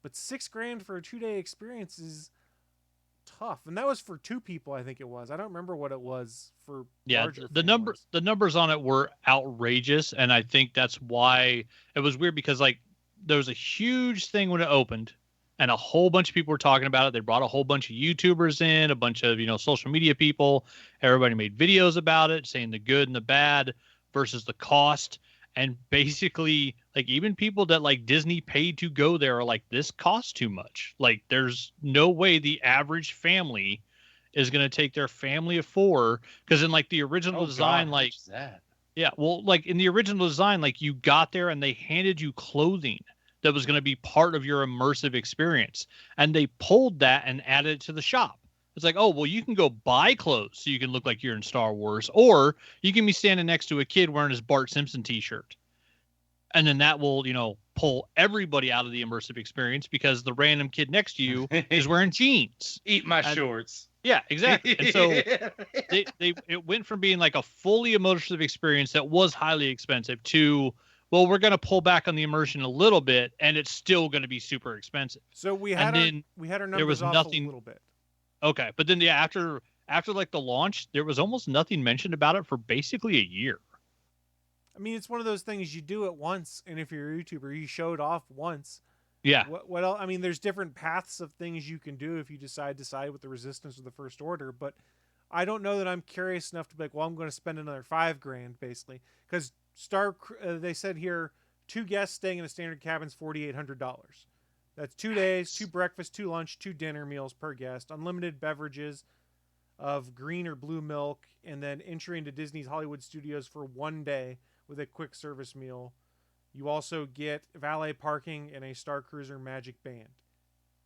But $6,000 for a 2-day experience is tough. And that was for 2 people, I think it was. I don't remember what it was for larger families. The numbers on it were outrageous, and I think that's why it was weird, because like there was a huge thing when it opened, and a whole bunch of people were talking about it. They brought a whole bunch of YouTubers in, a bunch of, social media people. Everybody made videos about it, saying the good and the bad versus the cost. And basically, like, even people that like Disney paid to go there are like, this costs too much. Like, there's no way the average family is going to take their family of 4. Because in like the original design, like that. Yeah, well, like in the original design, like you got there and they handed you clothing that was going to be part of your immersive experience. And they pulled that and added it to the shop. It's like, oh, well, you can go buy clothes so you can look like you're in Star Wars, or you can be standing next to a kid wearing his Bart Simpson t-shirt. And then that will, pull everybody out of the immersive experience, because the random kid next to you is wearing jeans. Eat my shorts. Yeah, exactly. And so it went from being like a fully immersive experience that was highly expensive to, well, we're going to pull back on the immersion a little bit, and it's still going to be super expensive. So we had our numbers off a little bit. Okay, but then after like the launch, there was almost nothing mentioned about it for basically a year. I mean, it's one of those things, you do it once, and if you're a YouTuber, you show it off once. Yeah. What else? I mean, there's different paths of things you can do if you decide with the Resistance or the First Order, but I don't know that I'm curious enough to be like, well, I'm going to spend another $5,000 basically, because they said here 2 guests staying in a standard cabin is $4,800. That's 2 days, 2 breakfast, 2 lunch, 2 dinner meals per guest, unlimited beverages of green or blue milk, and then entry into Disney's Hollywood Studios for 1 day with a quick service meal. You also get valet parking and a Star Cruiser Magic Band.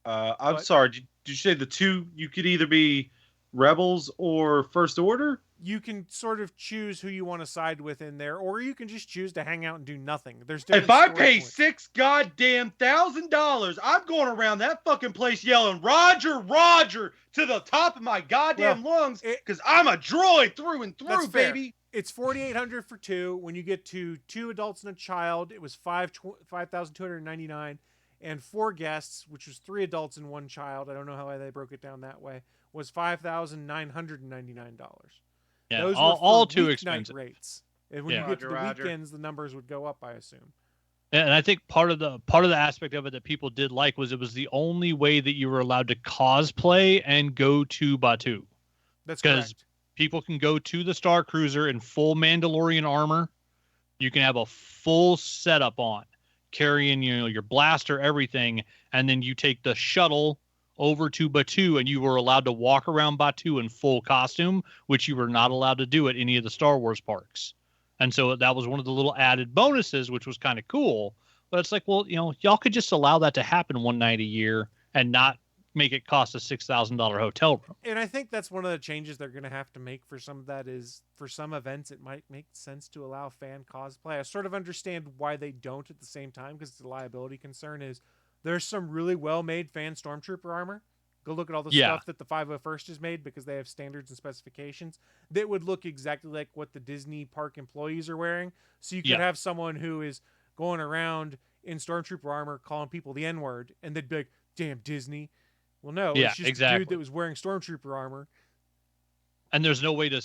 I'm sorry, did you say the 2, you could either be Rebels or First Order? You can sort of choose who you want to side with in there, or you can just choose to hang out and do nothing. If I pay $6,000, I'm going around that fucking place yelling "Roger, Roger" to the top of my goddamn lungs, because I'm a droid through and through, baby. It's $4,800 for 2. When you get to 2 adults and a child, it was $5,299, and 4 guests, which was 3 adults and 1 child. I don't know how they broke it down that way. Was $5,999. Yeah, those all were too weeknight expensive rates. And when you get to the weekends, the numbers would go up, I assume. And I think part of the aspect of it that people did like was it was the only way that you were allowed to cosplay and go to Batu. That's correct. People can go to the Star Cruiser in full Mandalorian armor. You can have a full setup on, carrying your blaster, everything, and then you take the shuttle over to Batu, and you were allowed to walk around Batu in full costume, which you were not allowed to do at any of the Star Wars parks. And so that was one of the little added bonuses, which was kind of cool. But it's like, well, y'all could just allow that to happen 1 night a year and not make it cost a $6,000 hotel room. And I think that's one of the changes they're going to have to make for some of that is, for some events, it might make sense to allow fan cosplay. I sort of understand why they don't at the same time, because the liability concern is there's some really well-made fan Stormtrooper armor. Go look at all the stuff that the 501st has made, because they have standards and specifications that would look exactly like what the Disney park employees are wearing. So you could have someone who is going around in Stormtrooper armor calling people the N-word, and they'd be like, damn Disney. Well, no, it's just a dude that was wearing Stormtrooper armor. And there's no way to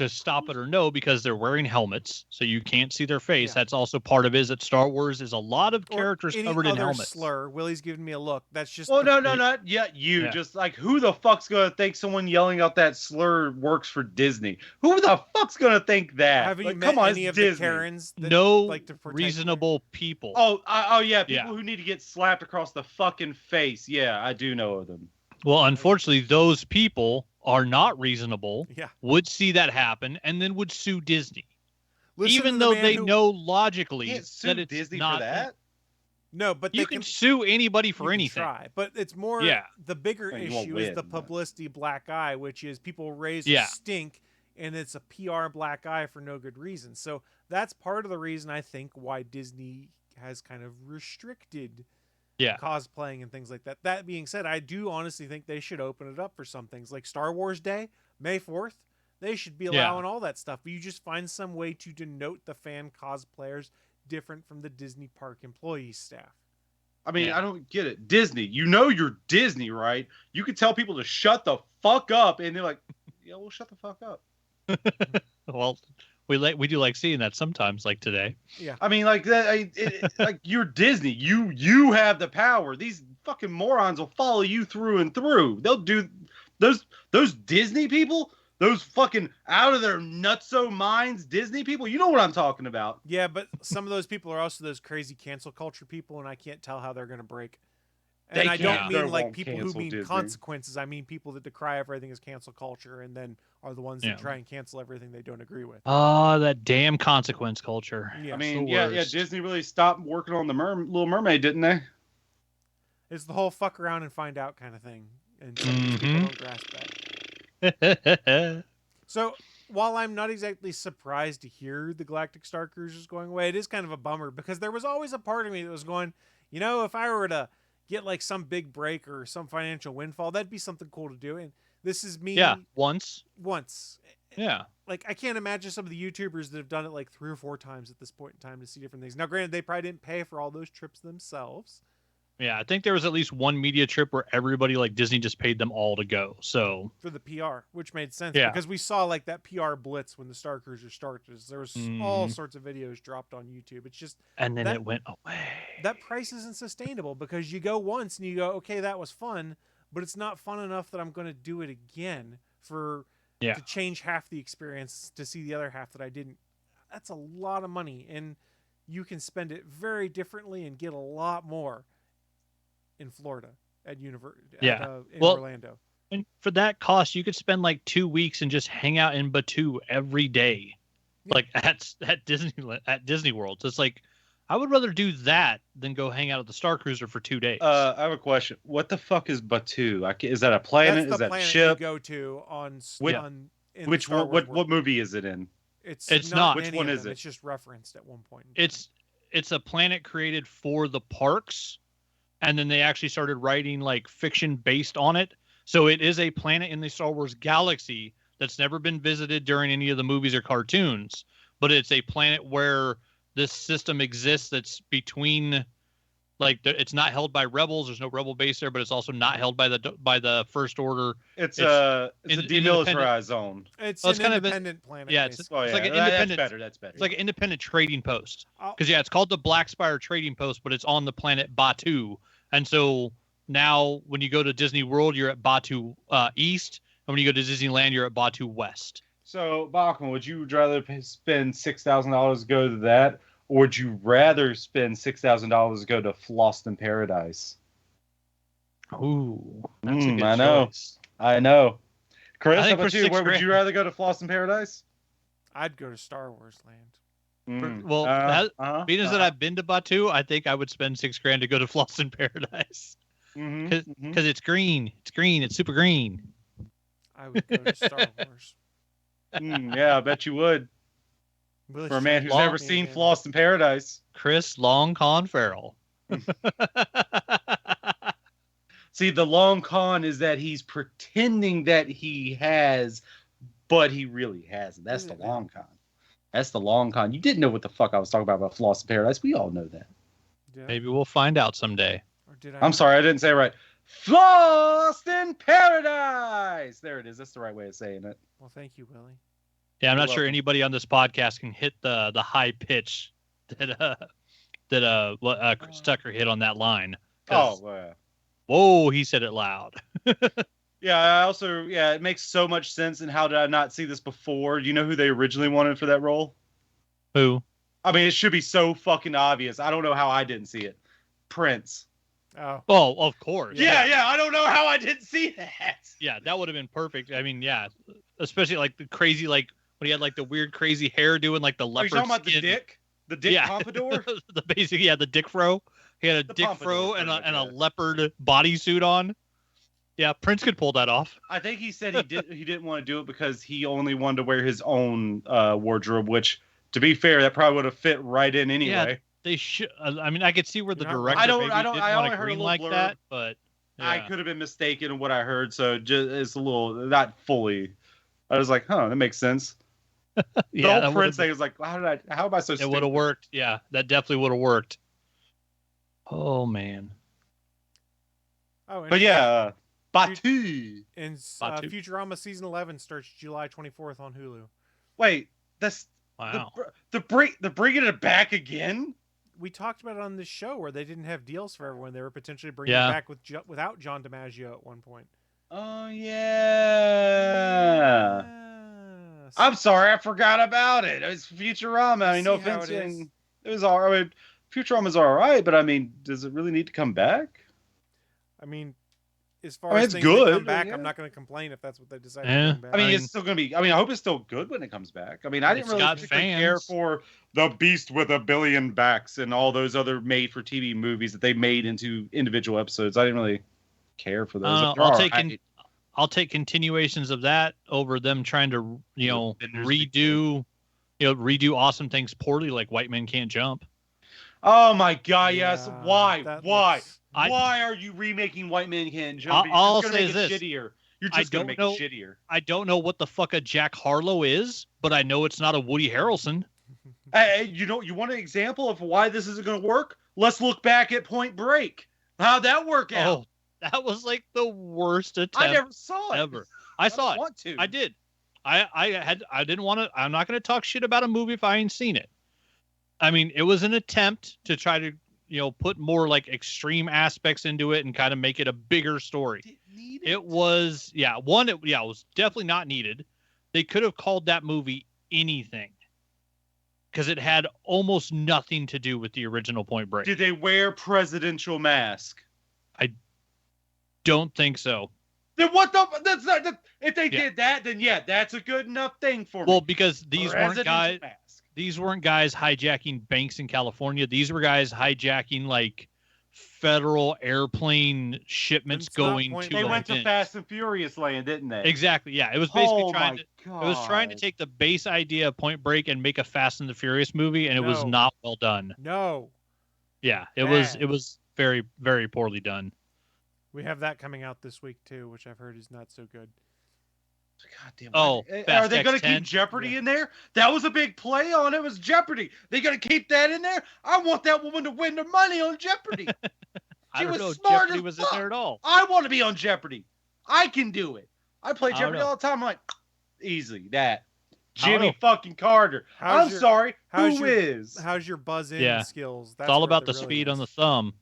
stop it or no, because they're wearing helmets, so you can't see their face. Yeah. That's also part of it. Is that Star Wars is a lot of characters covered in helmets. Slur. Willie's giving me a look. That's just. Oh, not yet. Just like, who the fuck's gonna think someone yelling out that slur works for Disney? Who the fuck's gonna think that? Have you met any of the Karens? That like to reasonable people. Oh yeah, people who need to get slapped across the fucking face. Yeah, I do know of them. Well, unfortunately, those people are not reasonable, would see that happen, and then would sue Disney. Even though they know logically that it's Disney not for that. No, but you can sue anybody for anything. Try, but it's more the bigger issue is the publicity black eye, which is people raise a stink and it's a PR black eye for no good reason. So that's part of the reason I think why Disney has kind of restricted cosplaying and things like that. That being said, I do honestly think they should open it up for some things like Star Wars Day, May 4th. They should be allowing all that stuff, but you just find some way to denote the fan cosplayers different from the Disney park employee staff. I mean, I don't get it. Disney, you know you're Disney, right? You could tell people to shut the fuck up, and they're like, yeah, we'll shut the fuck up. Well, we do like seeing that sometimes, like today. Yeah. I mean, like that. Like you're Disney. You have the power. These fucking morons will follow you through and through. They'll do those Disney people. Those fucking out of their nutso minds Disney people. You know what I'm talking about. Yeah, but some of those people are also those crazy cancel culture people, and I can't tell how they're going to break. And I don't mean like people who mean Disney consequences. I mean people that decry everything as cancel culture and then are the ones that try and cancel everything they don't agree with. Oh, that damn consequence culture. Yeah. I mean, yeah, Disney really stopped working on the Little Mermaid, didn't they? It's the whole fuck around and find out kind of thing. And some of these people don't grasp that. So while I'm not exactly surprised to hear the Galactic Star Cruisers going away, it is kind of a bummer because there was always a part of me that was going, you know, if I were to get like some big break or some financial windfall, that'd be something cool to do. And this is me. Yeah, once. Yeah. Like I can't imagine some of the YouTubers that have done it like 3 or 4 times at this point in time to see different things. Now, granted, they probably didn't pay for all those trips themselves. Yeah, I think there was at least one media trip where everybody like Disney just paid them all to go. So for the PR, which made sense because we saw like that PR blitz when the Star Cruiser started. There was all sorts of videos dropped on YouTube. It's just and then it went away. That price isn't sustainable because you go once and you go, okay, that was fun, but it's not fun enough that I'm going to do it again to change half the experience to see the other half that I didn't. That's a lot of money, and you can spend it very differently and get a lot more in Florida at in Orlando. And for that cost, you could spend like 2 weeks and just hang out in Batu every day, like at Disney World. So it's like I would rather do that than go hang out at the Star Cruiser for 2 days. I have a question. What the fuck is Batu? Is that a planet? That's is that planet a ship? You go to on what movie is it in? It's not. Which one is it? It's just referenced at one point. It's a planet created for the parks. And then they actually started writing like fiction based on it. So it is a planet in the Star Wars galaxy that's never been visited during any of the movies or cartoons. But it's a planet where this system exists that's between, like, it's not held by rebels. There's no rebel base there, but it's also not held by the First Order. It's a demilitarized zone. It's an independent planet. Yeah, it's like an independent. That's better. It's like an independent trading post. Because it's called the Black Spire Trading Post, but it's on the planet Batu. And so now when you go to Disney World, you're at Batu East. And when you go to Disneyland, you're at Batu West. So, Bachman, would you rather spend $6,000 to go to that? Or would you rather spend $6,000 to go to Floston Paradise? Ooh, that's a good choice. I know. Chris, how about you? Where would you rather go to Floston Paradise? I'd go to Star Wars Land. Being that I've been to Batu, I think I would spend $6,000 to go to Floston Paradise because it's green. It's green. It's super green. I would go to Star Wars. Yeah, I bet you would. Really for a man who's never seen Floston Paradise. Chris Long Con Farrell. See, the long con is that he's pretending that he has, but he really hasn't. That's the long con. That's the long con. You didn't know what the fuck I was talking about Floston Paradise. We all know that. Yeah. Maybe we'll find out someday. I'm sorry, I didn't say it right. Floston Paradise! There it is. That's the right way of saying it. Well, thank you, Willie. Yeah, I'm not sure anybody on this podcast can hit the high pitch that Chris Tucker hit on that line. Whoa, he said it loud. Yeah, I also, it makes so much sense. And how did I not see this before? Do you know who they originally wanted for that role? Who? I mean, it should be so fucking obvious. I don't know how I didn't see it. Prince. Oh, of course. Yeah, I don't know how I didn't see that. Yeah, that would have been perfect. I mean, yeah, especially like the crazy, like when he had like the weird crazy hair doing like the leopard. Are you talking about the dick? The dick pompadour? the dick fro. He had a dick fro and a leopard bodysuit on. Yeah, Prince could pull that off. I think he said he didn't want to do it because he only wanted to wear his own wardrobe, which, to be fair, that probably would have fit right in anyway. They should. I mean, I could see where the You're not director wrong. maybe didn't I want only to heard a green little like blurb. that, but I yeah. could have been mistaken in what I heard, so it's a little not fully. I was like, that makes sense. Yeah, the whole Prince thing was like, how am I so it stupid? would have worked. Yeah, that definitely would have worked. Oh man. Oh, But yeah, Batu. And Batu. Futurama season 11 starts July 24th on Hulu. Wait, that's Wow. the bringing it back again. We talked about it on this show where they didn't have deals for everyone. They were potentially bringing Yeah. it back without John DiMaggio at one point. Oh yeah. Yes. I'm sorry, I forgot about it. It was Futurama. I mean, no See how offense. it is. It was all right. Futurama's all right, but I mean, does it really need to come back? I mean, as far I mean, as it's things that good, come back, yeah. I'm not going to complain if that's what they decide Yeah. to bring back. I mean, I it's still gonna be. I mean, I hope it's still good when it comes back. I mean, I didn't It's really got particularly care fans. for the Beast with a Billion Backs and all those other made-for-TV movies that they made into individual episodes. I didn't really care for those. I don't If know, they're I'll take all right. I'll take continuations of that over them trying to Benders redo awesome things poorly, like White Men Can't Jump. Oh my God! Yes. Yeah, Why? that Why? looks- Why are you remaking White Men Can't Jump? All You're just I'll gonna say make is it this. shittier. You're I just gonna don't make know- it shittier. I don't know what the fuck a Jack Harlow is, but I know it's not a Woody Harrelson. You want an example of why this isn't going to work? Let's look back at Point Break. How'd that work out? Oh, that was like the worst attempt I never saw it. ever. I saw don't it. Want to? I did. I didn't want to. I'm not going to talk shit about a movie if I ain't seen it. I mean, it was an attempt to try to put more like extreme aspects into it and kind of make it a bigger story. Didn't need It was it was definitely not needed. They could have called that movie anything because it had almost nothing to do with the original Point Break. Did they wear presidential mask? Don't think so. Then what the? That's not. If they Yeah. did that, then yeah, that's a good enough thing for me. Well, because these weren't Presidential guys. mask. These weren't guys hijacking banks in California. These were guys hijacking like federal airplane shipments It's not going Point to. They Break. went to events. Fast and Furious land, didn't they? Exactly. Yeah, it was basically Oh trying my to. It was trying to God. take the base idea of Point Break and make a Fast and the Furious movie, and it was No. not well done. No. Yeah, it Bad. was very very poorly done. We have that coming out this week, too, which I've heard is not so good. God damn. Oh, are Fast they going to X10? keep Jeopardy Yeah. in there? That was a big play on it. Was Jeopardy? They going to keep that in there? I want that woman to win the money on Jeopardy. I She don't was know. smart Jeopardy as was fuck. in there at all. I want to be on Jeopardy. I can do it. I play I don't Jeopardy know. all the time. I'm like, easily that. I don't Jimmy know. fucking Carter. How's I'm your- sorry. how's Who your- is? How's your buzz-in Yeah. skills? It's all what about it the really speed is. on the thumb.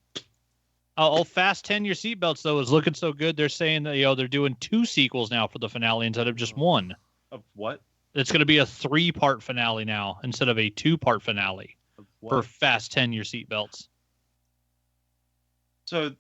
Oh, fasten your seatbelts though is looking so good. They're saying that they're doing 2 sequels now for the finale instead of just one. Of what? It's going to be a 3-part finale now instead of a 2-part finale Of for what? fasten your seatbelts. So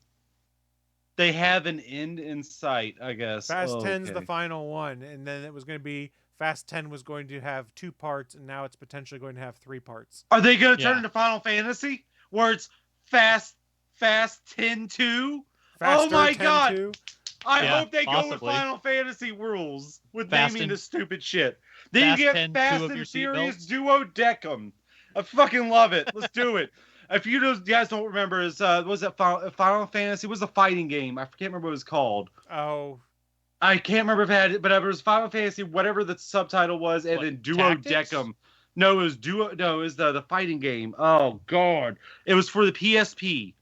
they have an end in sight, I guess. Fast Oh, 10's the okay. final one, and then it was going to be Fast 10 was going to have 2 parts, and now it's potentially going to have 3 parts. Are they going to turn Yeah. into Final Fantasy where it's Fast 10-2? Faster my 10 God. too? I Yeah, hope they go with possibly. Final Fantasy rules with Fast naming and- this stupid shit. Then Fast you get 10, Fast 2 of and your Furious seatbelts. Duodecum. I fucking love it. Let's do it. If you guys don't remember, was that Final Fantasy? It was a fighting game. I can't remember what it was called. Oh, I can't remember if it had, but it was Final Fantasy, whatever the subtitle was, and What, then Tactics? Duodecum. No, it was No, it was the fighting game. Oh God, it was for the PSP.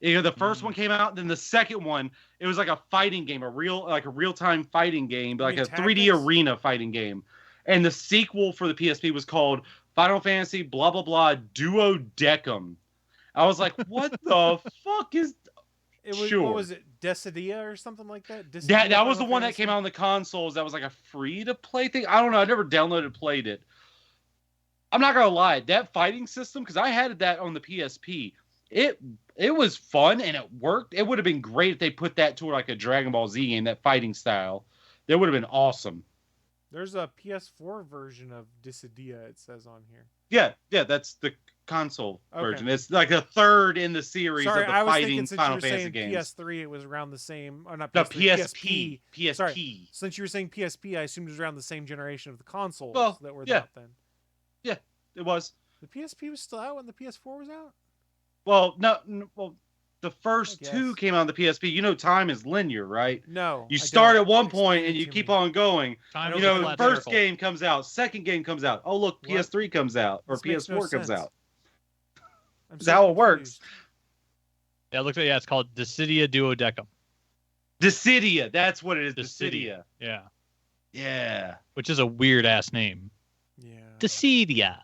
The first one came out, then the second one, it was like a fighting game, a real-time fighting game, like You a mean 3D Tactics? arena fighting game. And the sequel for the PSP was called Final Fantasy blah blah blah Duodecum. I was like, what the fuck is it was. Sure. What was it? Decidia or something like that? that was the one that came out on the consoles that was like a free-to-play thing. I don't know. I never downloaded, played it. I'm not gonna lie, that fighting system, because I had that on the PSP. It was fun and it worked. It would have been great if they put that to like a Dragon Ball Z game, that fighting style. That would have been awesome. There's a PS4 version of Dissidia, it says on here. Yeah, that's the console Okay. version. It's like a third in the series Sorry, of the I was fighting thinking since you Final were Fantasy saying games. PS3, it was around the same. Or not No, PS3, PSP. PSP. Sorry, since you were saying PSP, I assumed it was around the same generation of the consoles Well, that were yeah. out then. Yeah, it was. The PSP was still out when the PS4 was out? Well, well, the first I two guess. came out on the PSP. You know, time is linear, right? No. You I start don't. at one Explain point it and you to keep me. on going. Time I You is a don't know, flat first circle. game comes out, second game comes out. Oh, look, What? PS3 comes out, or This makes no PS4 comes sense. out. I'm That's so how it works. confused. Yeah, it looks like it's called Dissidia Duodecum. Dissidia, that's what it is. Dissidia. Dissidia. Yeah, Yeah. which is a weird ass name. Yeah. Dissidia.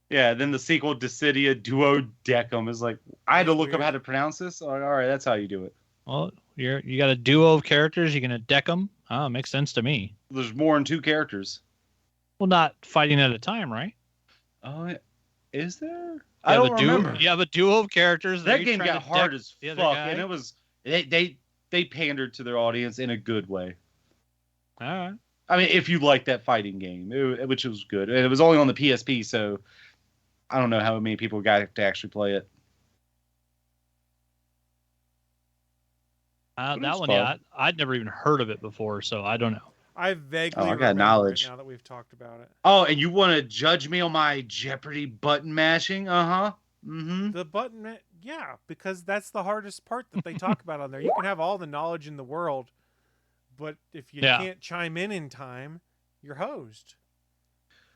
Yeah, then the sequel, Dissidia Duodecum, is like, I had to That's look up weird. how to pronounce this. Like, all right, that's how you do it. Well, you got a duo of characters. You're gonna deck them. Oh, makes sense to me. There's more than 2 characters. Well, not fighting at a time, right? Oh, is there? You I have don't a duo, remember. You have a duo of characters. That you're game trying got to hard deck as the fuck, other guy. and it was they pandered to their audience in a good way. All right. I mean, if you like that fighting game, which was good, and it was only on the PSP, so I don't know how many people got to actually play it. But it That was one, fun. yeah, I'd never even heard of it before, so I don't know. I vaguely Oh, I got remember knowledge. it now that we've talked about it. Oh, and you want to judge me on my Jeopardy button mashing? Uh-huh. Mm-hmm. The button, yeah, because that's the hardest part that they talk about on there. You can have all the knowledge in the world, but if you Yeah. can't chime in time, you're hosed.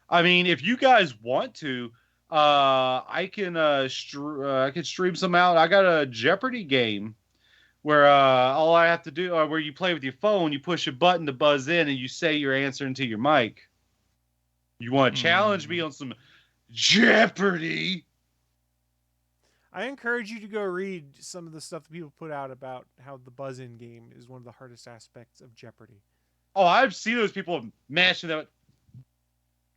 I mean, if you guys want to, I can stream some out. I got a Jeopardy game where all I have to do, where you play with your phone, you push a button to buzz in, and you say your answer into your mic. You want to challenge me on some Jeopardy? I encourage you to go read some of the stuff that people put out about how the buzz-in game is one of the hardest aspects of Jeopardy. Oh, I've seen those people mashing that.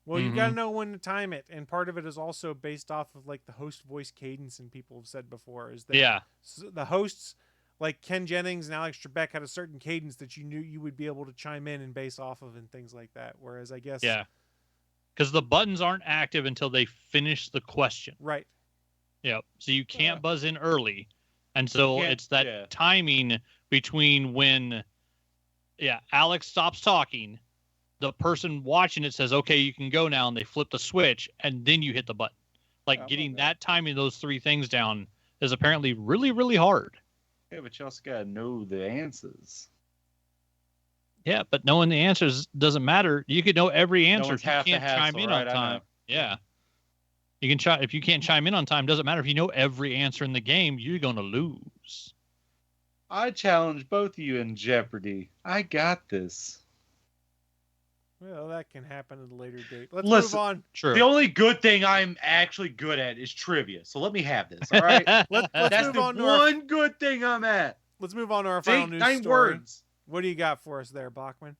Well, you got to know when to time it, and part of it is also based off of like the host voice cadence, and people have said before is that Yeah. the hosts like Ken Jennings and Alex Trebek had a certain cadence that you knew you would be able to chime in and base off of and things like that. Whereas I guess Yeah. Because the buttons aren't active until they finish the question. right. Yep. So you can't buzz in early. And so Can't- it's that yeah. timing between when Alex stops talking, the person watching it says, okay, you can go now, and they flip the switch, and then you hit the button. Like Oh, getting okay. that timing of those 3 things down is apparently really, really hard. Yeah, but you also gotta know the answers. Yeah, but knowing the answers doesn't matter. You could know every answer Knowing's if you half the can't chime hassle, in right? on I time. know. Yeah. You can try if you can't chime in on time, doesn't matter if you know every answer in the game, you're gonna lose. I challenge both of you in Jeopardy. I got this. Well, that can happen at a later date. Let's Listen, move on. True. The only good thing I'm actually good at is trivia. So let me have this, all right? Let's That's move the on to our, one good thing I'm at. let's move on to our final See, news 9 story. words. What do you got for us there, Bachman?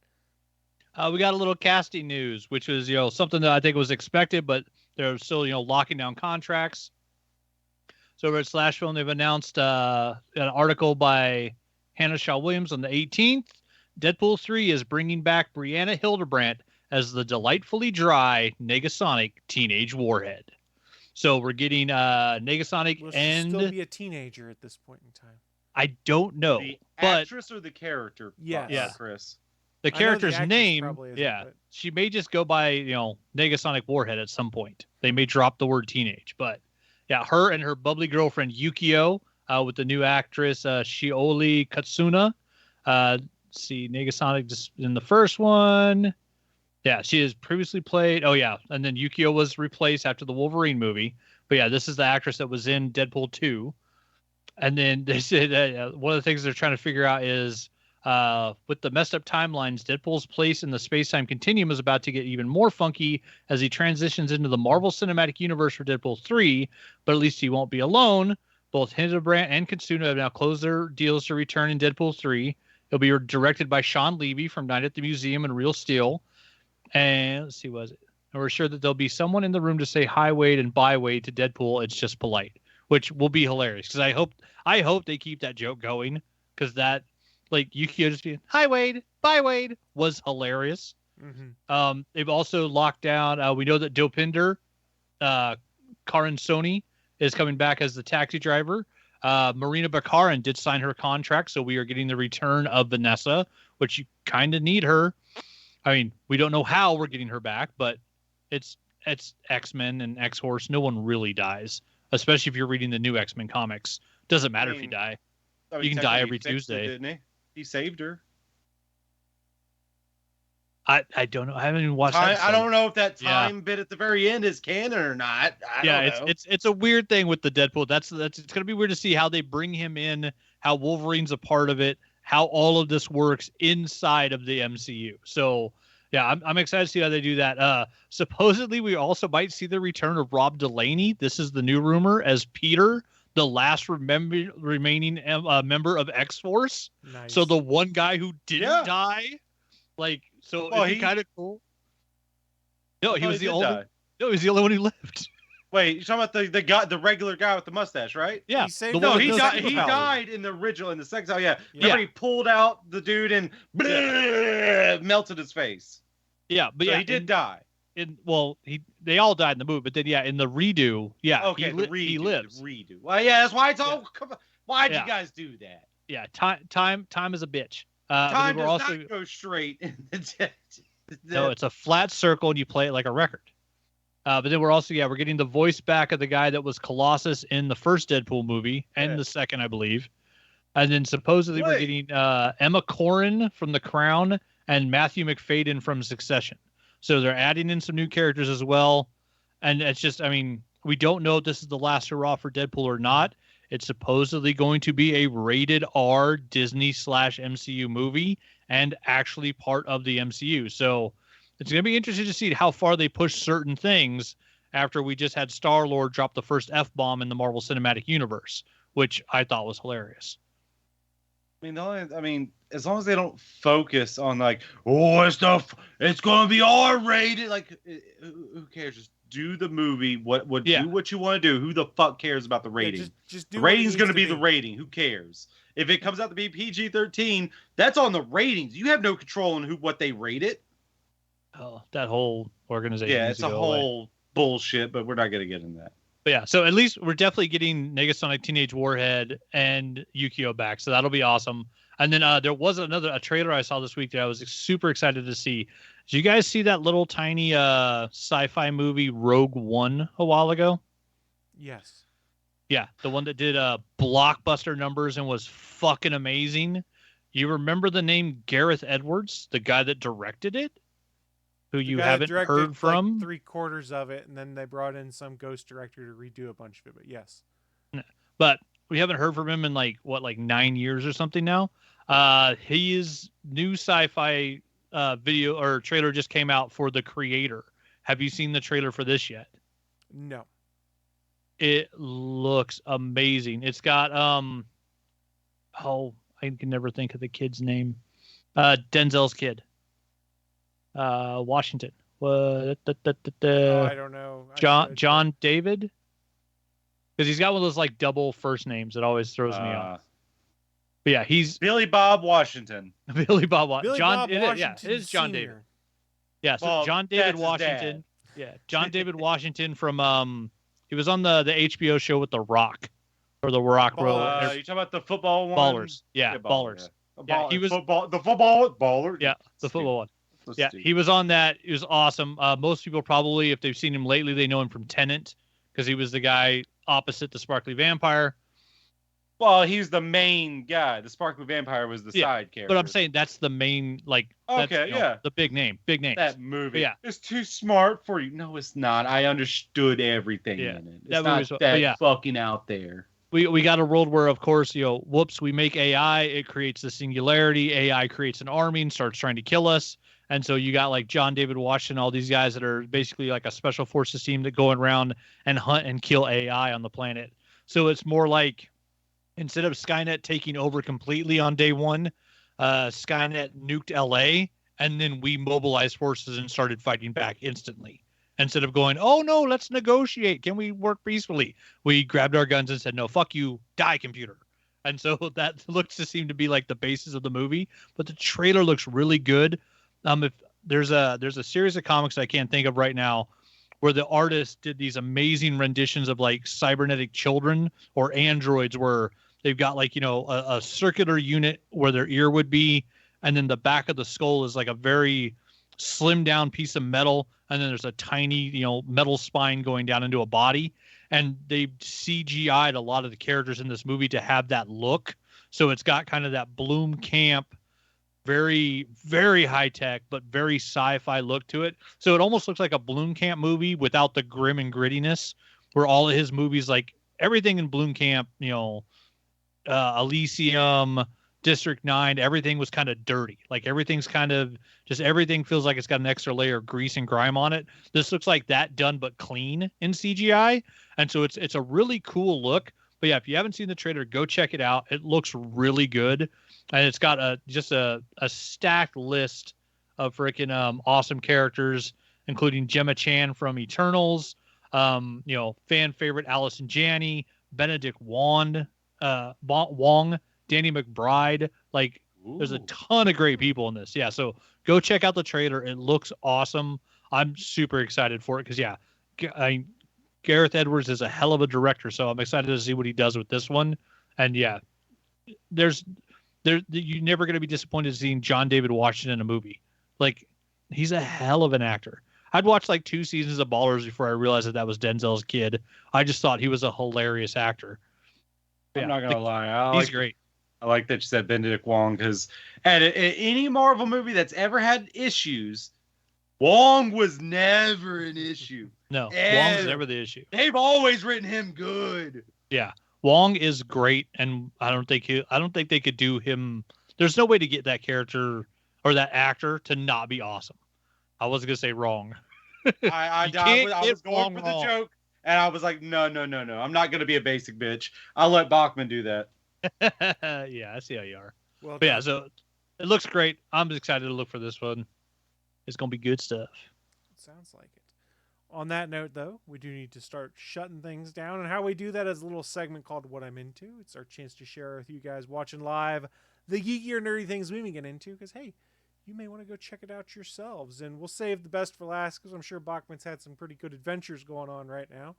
We got a little casting news, which was something that I think was expected, but they're still locking down contracts. So over at Slash Film, they've announced an article by Hannah Shaw Williams on the 18th. Deadpool 3 is bringing back Brianna Hildebrandt as the delightfully dry Negasonic teenage warhead. So we're getting Negasonic Will she and still be a teenager at this point in time? I don't know, The but actress or the character? Yes. Yeah. Chris. the I know the character's actress name, probably isn't, yeah, but- she may just go by Negasonic Warhead at some point. They may drop the word teenage, but yeah, her and her bubbly girlfriend Yukio with the new actress Shioli Katsuna. See Negasonic just in the first one. Yeah, she has previously played. Oh yeah, and then Yukio was replaced after the Wolverine movie. But yeah, this is the actress that was in Deadpool 2. And then they said one of the things they're trying to figure out is with the messed up timelines, Deadpool's place in the space-time continuum is about to get even more funky as he transitions into the Marvel Cinematic Universe for Deadpool 3, but at least he won't be alone. Both Hildebrandt and Katsuna have now closed their deals to return in Deadpool 3. It'll be directed by Sean Levy from Night at the Museum and Real Steel. And let's see, was it? And we're sure that there'll be someone in the room to say hi Wade and bye Wade to Deadpool. It's just polite, which will be hilarious because I hope they keep that joke going because that Yukio just being hi Wade, bye Wade was hilarious. They've also locked down. We know that Dopinder, Karan Soni, is coming back as the taxi driver. Marina Bakarin did sign her contract, so we are getting the return of Vanessa, which you kind of need her. I mean, we don't know how we're getting her back, but it's X-Men and X-Horse. No one really dies, especially if you're reading the new X-Men comics. Doesn't matter if you die. You can die every Tuesday. Didn't he? He saved her. I don't know. I haven't even watched that. I don't know if that time bit at the very end is canon or not. I don't know. It's a weird thing with the Deadpool. That's it's gonna be weird to see how they bring him in, how Wolverine's a part of it, how all of this works inside of the MCU. So yeah, I'm excited to see how they do that. Supposedly we also might see the return of Rob Delaney. This is the new rumor as Peter, the last remaining member of X-Force. Nice. So the one guy who didn't die. Like, so it'd be kind of cool. No, he was the only. No, he was the only one who lived. Wait, you're talking about the regular guy with the mustache, right? Yeah. He died in the original, in the second time. Yeah. Remember he pulled out the dude and melted his face. Yeah, but so he did die. They all died in the movie, but then in the redo, he lives. Redo. Well, yeah, that's why it's all. Why'd you guys do that? Yeah, time is a bitch. Time does not go straight. No, it's a flat circle, and you play it like a record. But then we're also, we're getting the voice back of the guy that was Colossus in the first Deadpool movie and the second, I believe. And then supposedly we're getting Emma Corrin from The Crown and Matthew McFadden from Succession. So they're adding in some new characters as well. And it's just, I mean, we don't know if this is the last hurrah for Deadpool or not. It's supposedly going to be a rated R Disney/MCU movie and actually part of the MCU. So it's going to be interesting to see how far they push certain things after we just had Star-Lord drop the first F-bomb in the Marvel Cinematic Universe, which I thought was hilarious. I mean, as long as they don't focus on like, it's going to be R-rated. Like, who cares? Just do the movie. Do what you want to do. Who the fuck cares about the rating? Just do the rating's going to be the rating. Who cares? If it comes out to be PG-13, that's on the ratings. You have no control on what they rate it. Oh, that whole organization. Yeah, it's a whole bullshit, but we're not going to get into that. But yeah, so at least we're definitely getting Negasonic Teenage Warhead and Yukio back, so that'll be awesome. And then there was a trailer I saw this week that I was super excited to see. Did you guys see that little tiny sci-fi movie Rogue One a while ago? Yes. Yeah, the one that did blockbuster numbers and was fucking amazing. You remember the name Gareth Edwards, the guy that directed it? Who you haven't heard from? Like 3/4 of it, and then they brought in some ghost director to redo a bunch of it. But yes. But we haven't heard from him in 9 years or something now. His new sci-fi video or trailer just came out for The Creator. Have you seen the trailer for this yet? No. It looks amazing. It's got I can never think of the kid's name. Denzel's kid. Washington. I don't know. John David? Because he's got one of those double first names that always throws me off. But yeah, he's Billy Bob Washington. Billy Bob Washington. It is John Sr. David. Yeah, so John David Washington. Yeah, John David Washington from he was on the HBO show with The Rock. Or The Rock. You talking about the football one? Ballers. Yeah, Ballers. Yeah, he was the football baller. Yeah, the football one. Yeah, he was on that. It was awesome. Most people probably, if they've seen him lately, they know him from Tenet because he was the guy opposite the Sparkly Vampire. Well, he's the main guy. The Sparkly Vampire was the side character. But I'm saying that's the main, the big name. That movie. Yeah. It's too smart for you. No, it's not. I understood everything in it. It's not fucking out there. We got a world where, of course, we make AI, it creates the singularity. AI creates an army and starts trying to kill us. And so you got John David Washington, all these guys that are basically like a special forces team that go around and hunt and kill AI on the planet. So it's more like instead of Skynet taking over completely on day one, Skynet nuked LA and then we mobilized forces and started fighting back instantly. Instead of going, oh no, let's negotiate. Can we work peacefully? We grabbed our guns and said, no, fuck you, die, computer. And so that looks to seem to be the basis of the movie. But the trailer looks really good. If there's a series of comics I can't think of right now where the artist did these amazing renditions of like cybernetic children or androids where they've got like, a circular unit where their ear would be, and then the back of the skull is like a very slimmed down piece of metal, and then there's a tiny, metal spine going down into a body. And they CGI'd a lot of the characters in this movie to have that look. So it's got kind of that Bloom Camp, very, very high tech, but very sci-fi look to it. So it almost looks like a Bloom Camp movie without the grim and grittiness, where all of his movies, like everything in Bloom Camp, Elysium, District 9, everything was kind of dirty. Like everything's kind of just, everything feels like it's got an extra layer of grease and grime on it. This looks like that done but clean in CGI. And so it's a really cool look. But yeah, if you haven't seen the trailer, go check it out. It looks really good. And it's got a stacked list of freaking awesome characters, including Gemma Chan from Eternals, fan favorite Allison Janney, Benedict Wong, Danny McBride. Like, there's a ton of great people in this. Yeah, so go check out the trailer. It looks awesome. I'm super excited for it because, yeah, Gareth Edwards is a hell of a director, so I'm excited to see what he does with this one. And yeah, you're never going to be disappointed seeing John David Washington in a movie. Like, he's a hell of an actor. I'd watched like 2 seasons of Ballers before I realized that was Denzel's kid. I just thought he was a hilarious actor. I'm not gonna lie, he's great. I like that you said Benedict Wong, because at any Marvel movie that's ever had issues, Wong was never an issue. No, Wong's never the issue. They've always written him good. Yeah, Wong is great, and I don't think they could do him. There's no way to get that character or that actor to not be awesome. I wasn't gonna say wrong. I was going for the joke, and I was like, no. I'm not gonna be a basic bitch. I'll let Bachman do that. Yeah, I see how you are. Well, but yeah, so it looks great. I'm excited to look for this one. It's gonna be good stuff. Sounds like it. On that note, though, we do need to start shutting things down, and how we do that is a little segment called What I'm Into. It's our chance to share with you guys watching live the geeky or nerdy things we may get into, because, hey, you may want to go check it out yourselves, and we'll save the best for last, because I'm sure Bachman's had some pretty good adventures going on right now.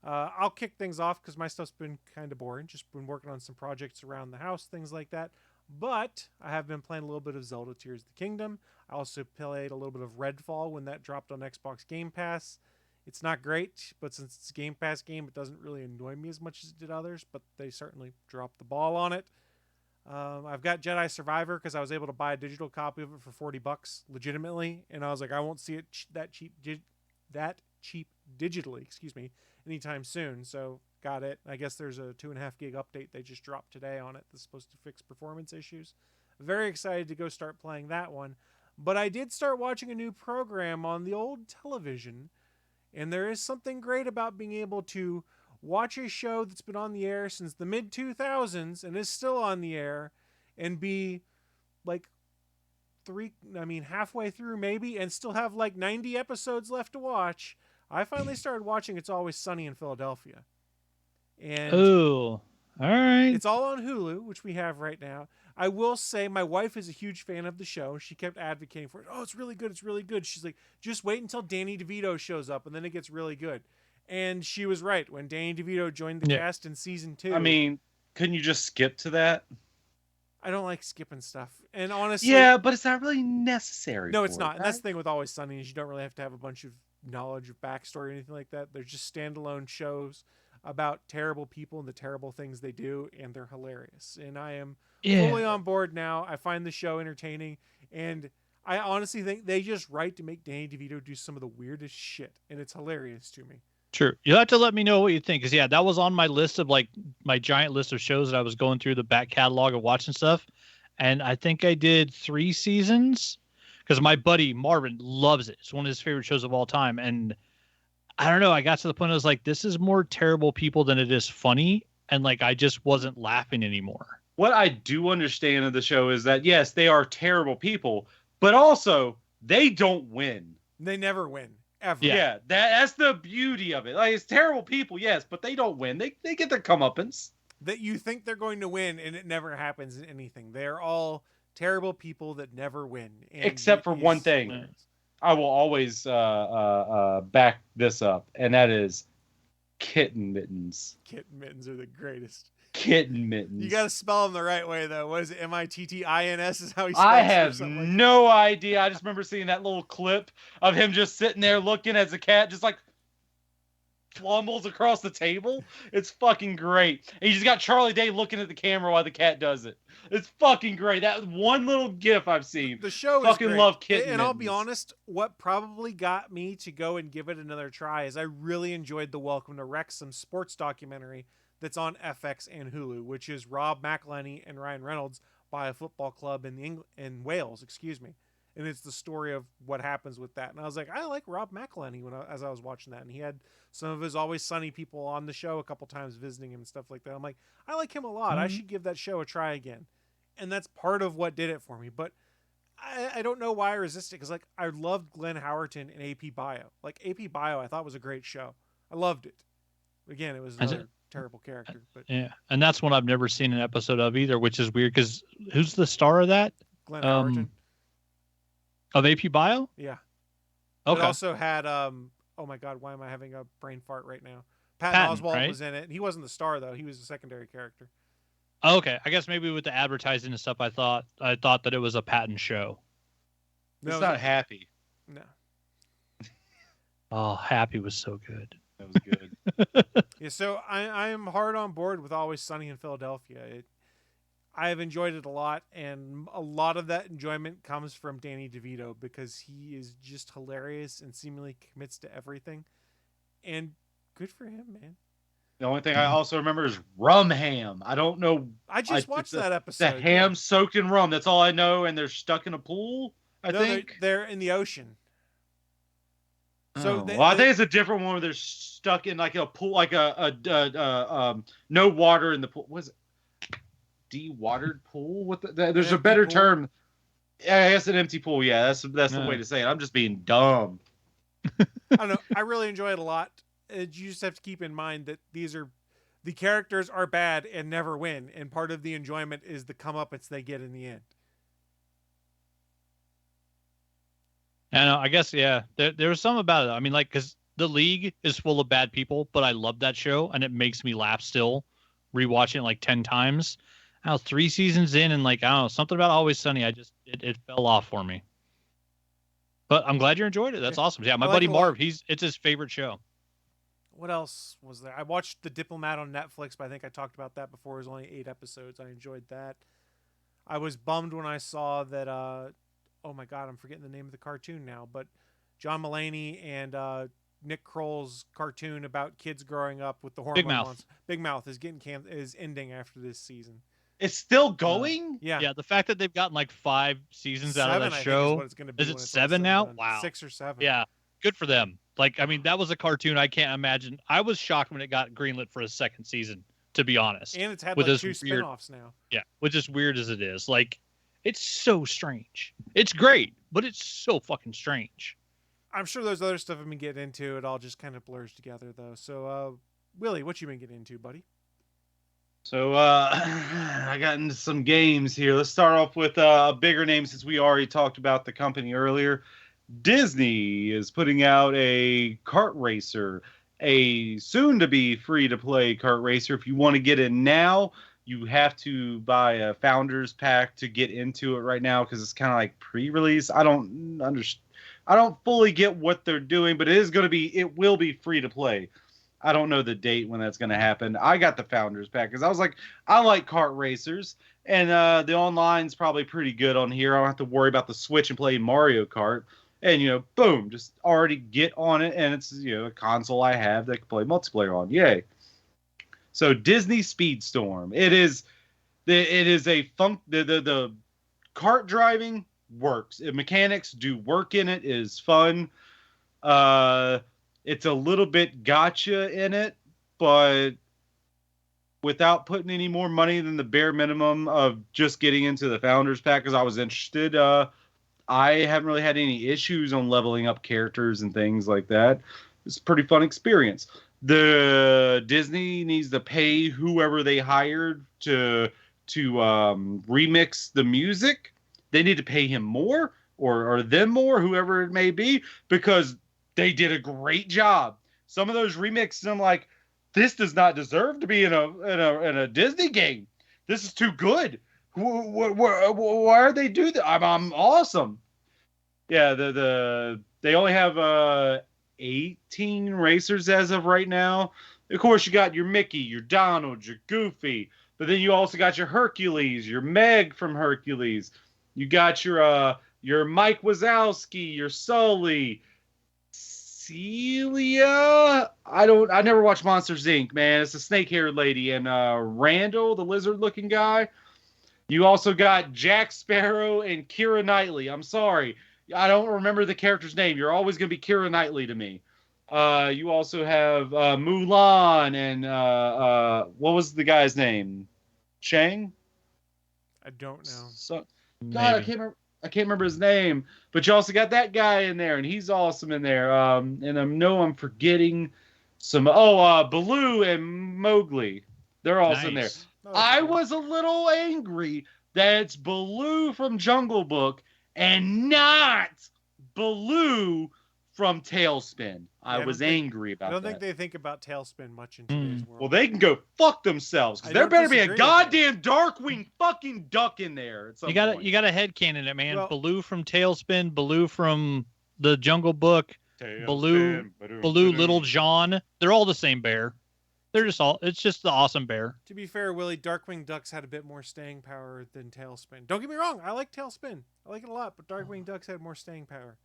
I'll kick things off, because my stuff's been kind of boring, just been working on some projects around the house, things like that. But I have been playing a little bit of Zelda Tears of the Kingdom. I also played a little bit of Redfall when that dropped on Xbox Game Pass. It's not great, but since it's a Game Pass game, it doesn't really annoy me as much as it did others, but they certainly dropped the ball on it. I've got Jedi Survivor because I was able to buy a digital copy of it for $40 legitimately, and I was like, I won't see it that cheap digitally, anytime soon. So got it. I guess there's a 2.5 gig update they just dropped today on it that's supposed to fix performance issues. Very excited to go start playing that one. But I did start watching a new program on the old television, and there is something great about being able to watch a show that's been on the air since the mid-2000s and is still on the air and be like halfway through maybe, and still have like 90 episodes left to watch. I finally started watching It's Always Sunny in Philadelphia. And all right. It's all on Hulu, which we have right now. I will say my wife is a huge fan of the show. She kept advocating for it. Oh, it's really good. It's really good. She's like, just wait until Danny DeVito shows up, and then it gets really good. And she was right. When Danny DeVito joined the cast in season 2. I mean, couldn't you just skip to that? I don't like skipping stuff. And honestly... Yeah, but it's not really necessary. No, it's not. And that's the thing with Always Sunny is you don't really have to have a bunch of knowledge of backstory or anything like that. They're just standalone shows about terrible people and the terrible things they do, and they're hilarious. And I am fully on board now. I find the show entertaining, and I honestly think they just write to make Danny DeVito do some of the weirdest shit, and it's hilarious to me. True. You'll have to let me know what you think, because that was on my list of like my giant list of shows that I was going through the back catalog of watching stuff, and I think I did 3 seasons because my buddy Marvin loves it. It's one of his favorite shows of all time, and I don't know. I got to the point I was like, this is more terrible people than it is funny, and like I just wasn't laughing anymore. What I do understand of the show is that yes, they are terrible people, but also they don't win. They never win. Ever. Yeah, that's the beauty of it. Like, it's terrible people, yes, but they don't win. They get their comeuppance. That you think they're going to win, and it never happens in anything. They're all terrible people that never win. And Except for one thing. hilarious. I will always back this up, and that is kitten mittens. Kitten mittens are the greatest. Kitten mittens. You got to spell them the right way, though. What is it? Mittins is how he spells I it or have something like no idea. I just remember seeing that little clip of him just sitting there looking as a cat just like flumbles across the table. It's fucking great. And you just got Charlie Day looking at the camera while the cat does it. It's fucking great. That one little gif I've seen. The show fucking is great. love kitten And I'll be mittens. honest, what probably got me to go and give it another try is I really enjoyed the Welcome to Wrexham sports documentary that's on FX and Hulu, which is Rob McElhenney and Ryan Reynolds by a football club in Wales, and it's the story of what happens with that. And I was like, I like Rob McElhenney as I was watching that, and he had some of his Always Sunny people on the show a couple times visiting him and stuff like that. I'm like, I like him a lot. I should give that show a try again, and that's part of what did it for me. But I don't know why I resisted, because like I loved Glenn Howerton in AP Bio. Like AP Bio, I thought was a great show. I loved it. Again, it was another terrible character, but Yeah, and that's one I've never seen an episode of either, which is weird because who's the star of that? Glenn Howerton. Of AP Bio? Yeah. Okay. It also had oh my god, why am I having a brain fart right now? Patton Oswalt right? was in it. He wasn't the star though. He was a secondary character. Okay, I guess maybe with the advertising and stuff, I thought that it was a Patton show. It's No, not Happy. No. Oh, Happy was so good. That was good. Yeah, so I am hard on board with Always Sunny in Philadelphia. I have enjoyed it a lot, and a lot of that enjoyment comes from Danny DeVito because he is just hilarious and seemingly commits to everything. And good for him, man. The only thing I also remember is rum ham. I don't know. I just watched that The episode. ham soaked in rum. That's all I know. And they're stuck in a pool, I No, think. they're in the ocean. So I think it's a different one where they're stuck in like a pool, like no water in the pool. Was it de-watered pool? There's a better pool? term. Yeah, I guess an empty pool. Yeah, that's the way to say it. I'm just being dumb. I don't know. I really enjoy it a lot. You just have to keep in mind that the characters are bad and never win, and part of the enjoyment is the comeuppance they get in the end. I guess, yeah, there was some about it. I mean, like, because The League is full of bad people, but I love that show, and it makes me laugh still, rewatching it like 10 times. I was 3 seasons in, and like, I don't know, something about Always Sunny, it fell off for me. But I'm glad you enjoyed it. That's awesome. Yeah, my buddy Marv, it's his favorite show. What else was there? I watched The Diplomat on Netflix, but I think I talked about that before. It was only 8 episodes. I enjoyed that. I was bummed when I saw that, oh my God, I'm forgetting the name of the cartoon now, but John Mulaney and Nick Kroll's cartoon about kids growing up with the hormone monster. Big Mouth is ending after this season. It's still going? Yeah, the fact that they've gotten like 5 seasons out of that show. Is it 7 now? Wow. 6 or 7. Yeah, good for them. Like, I mean, that was a cartoon I can't imagine. I was shocked when it got greenlit for a 2nd season, to be honest. And it's had with like 2 weird spin-offs now. Yeah, which is weird as it is. Like, it's so strange. It's great, but it's so fucking strange. I'm sure there's other stuff I've been getting into. It all just kind of blurs together, though. So, Willie, what you been getting into, buddy? So, I got into some games here. Let's start off with a bigger name since we already talked about the company earlier. Disney is putting out a kart racer, a soon-to-be free-to-play kart racer. If you want to get in now, you have to buy a Founders Pack to get into it right now because it's kind of like pre-release. I don't understand. I don't fully get what they're doing, but it will be free-to-play. I don't know the date when that's going to happen. I got the Founders Pack because I was like, I like kart racers, and the online's probably pretty good on here. I don't have to worry about the Switch and play Mario Kart. And, boom, just already get on it, and it's, a console I have that I can play multiplayer on. Yay. So, Disney Speedstorm. It is the kart driving works. The mechanics do work in it. It is fun. It's a little bit gotcha in it, but without putting any more money than the bare minimum of just getting into the Founders Pack because I was interested. I haven't really had any issues on leveling up characters and things like that. It's a pretty fun experience. The Disney needs to pay whoever they hired to remix the music. they need to pay him more or them more, whoever it may be, because they did a great job. Some of those remixes, I'm like, this does not deserve to be in a Disney game. This is too good. Why are they do that? I'm awesome. Yeah, they only have 18 racers as of right now. Of course, you got your Mickey, your Donald, your Goofy, but then you also got your Hercules, your Meg from Hercules. You got your Mike Wazowski, your Sully, Celia. I never watched Monsters Inc. Man, it's a snake-haired lady, and Randall, the lizard-looking guy. You also got Jack Sparrow and Keira Knightley. I'm sorry, I don't remember the character's name. You're always gonna be Keira Knightley to me. You also have Mulan and what was the guy's name? Chang? I don't know. So, God, I can't remember his name. But you also got that guy in there, and he's awesome in there. And I know I'm forgetting some. Baloo and Mowgli. They're also in there. Oh, I was a little angry that it's Baloo from Jungle Book and not Baloo from Tailspin. I was angry about that. I don't think they think about Tailspin much in today's world. Well, they can go fuck themselves, because there better be a goddamn Darkwing fucking duck in there at some You got point. to headcanon it, man. Well, Baloo from Tailspin, Baloo from the Jungle Book, Baloo, Little John. They're all the same bear. It's just the awesome bear. To be fair, Willie, Darkwing Ducks had a bit more staying power than Tailspin. Don't get me wrong, I like Tailspin. I like it a lot, but Darkwing Ducks had more staying power.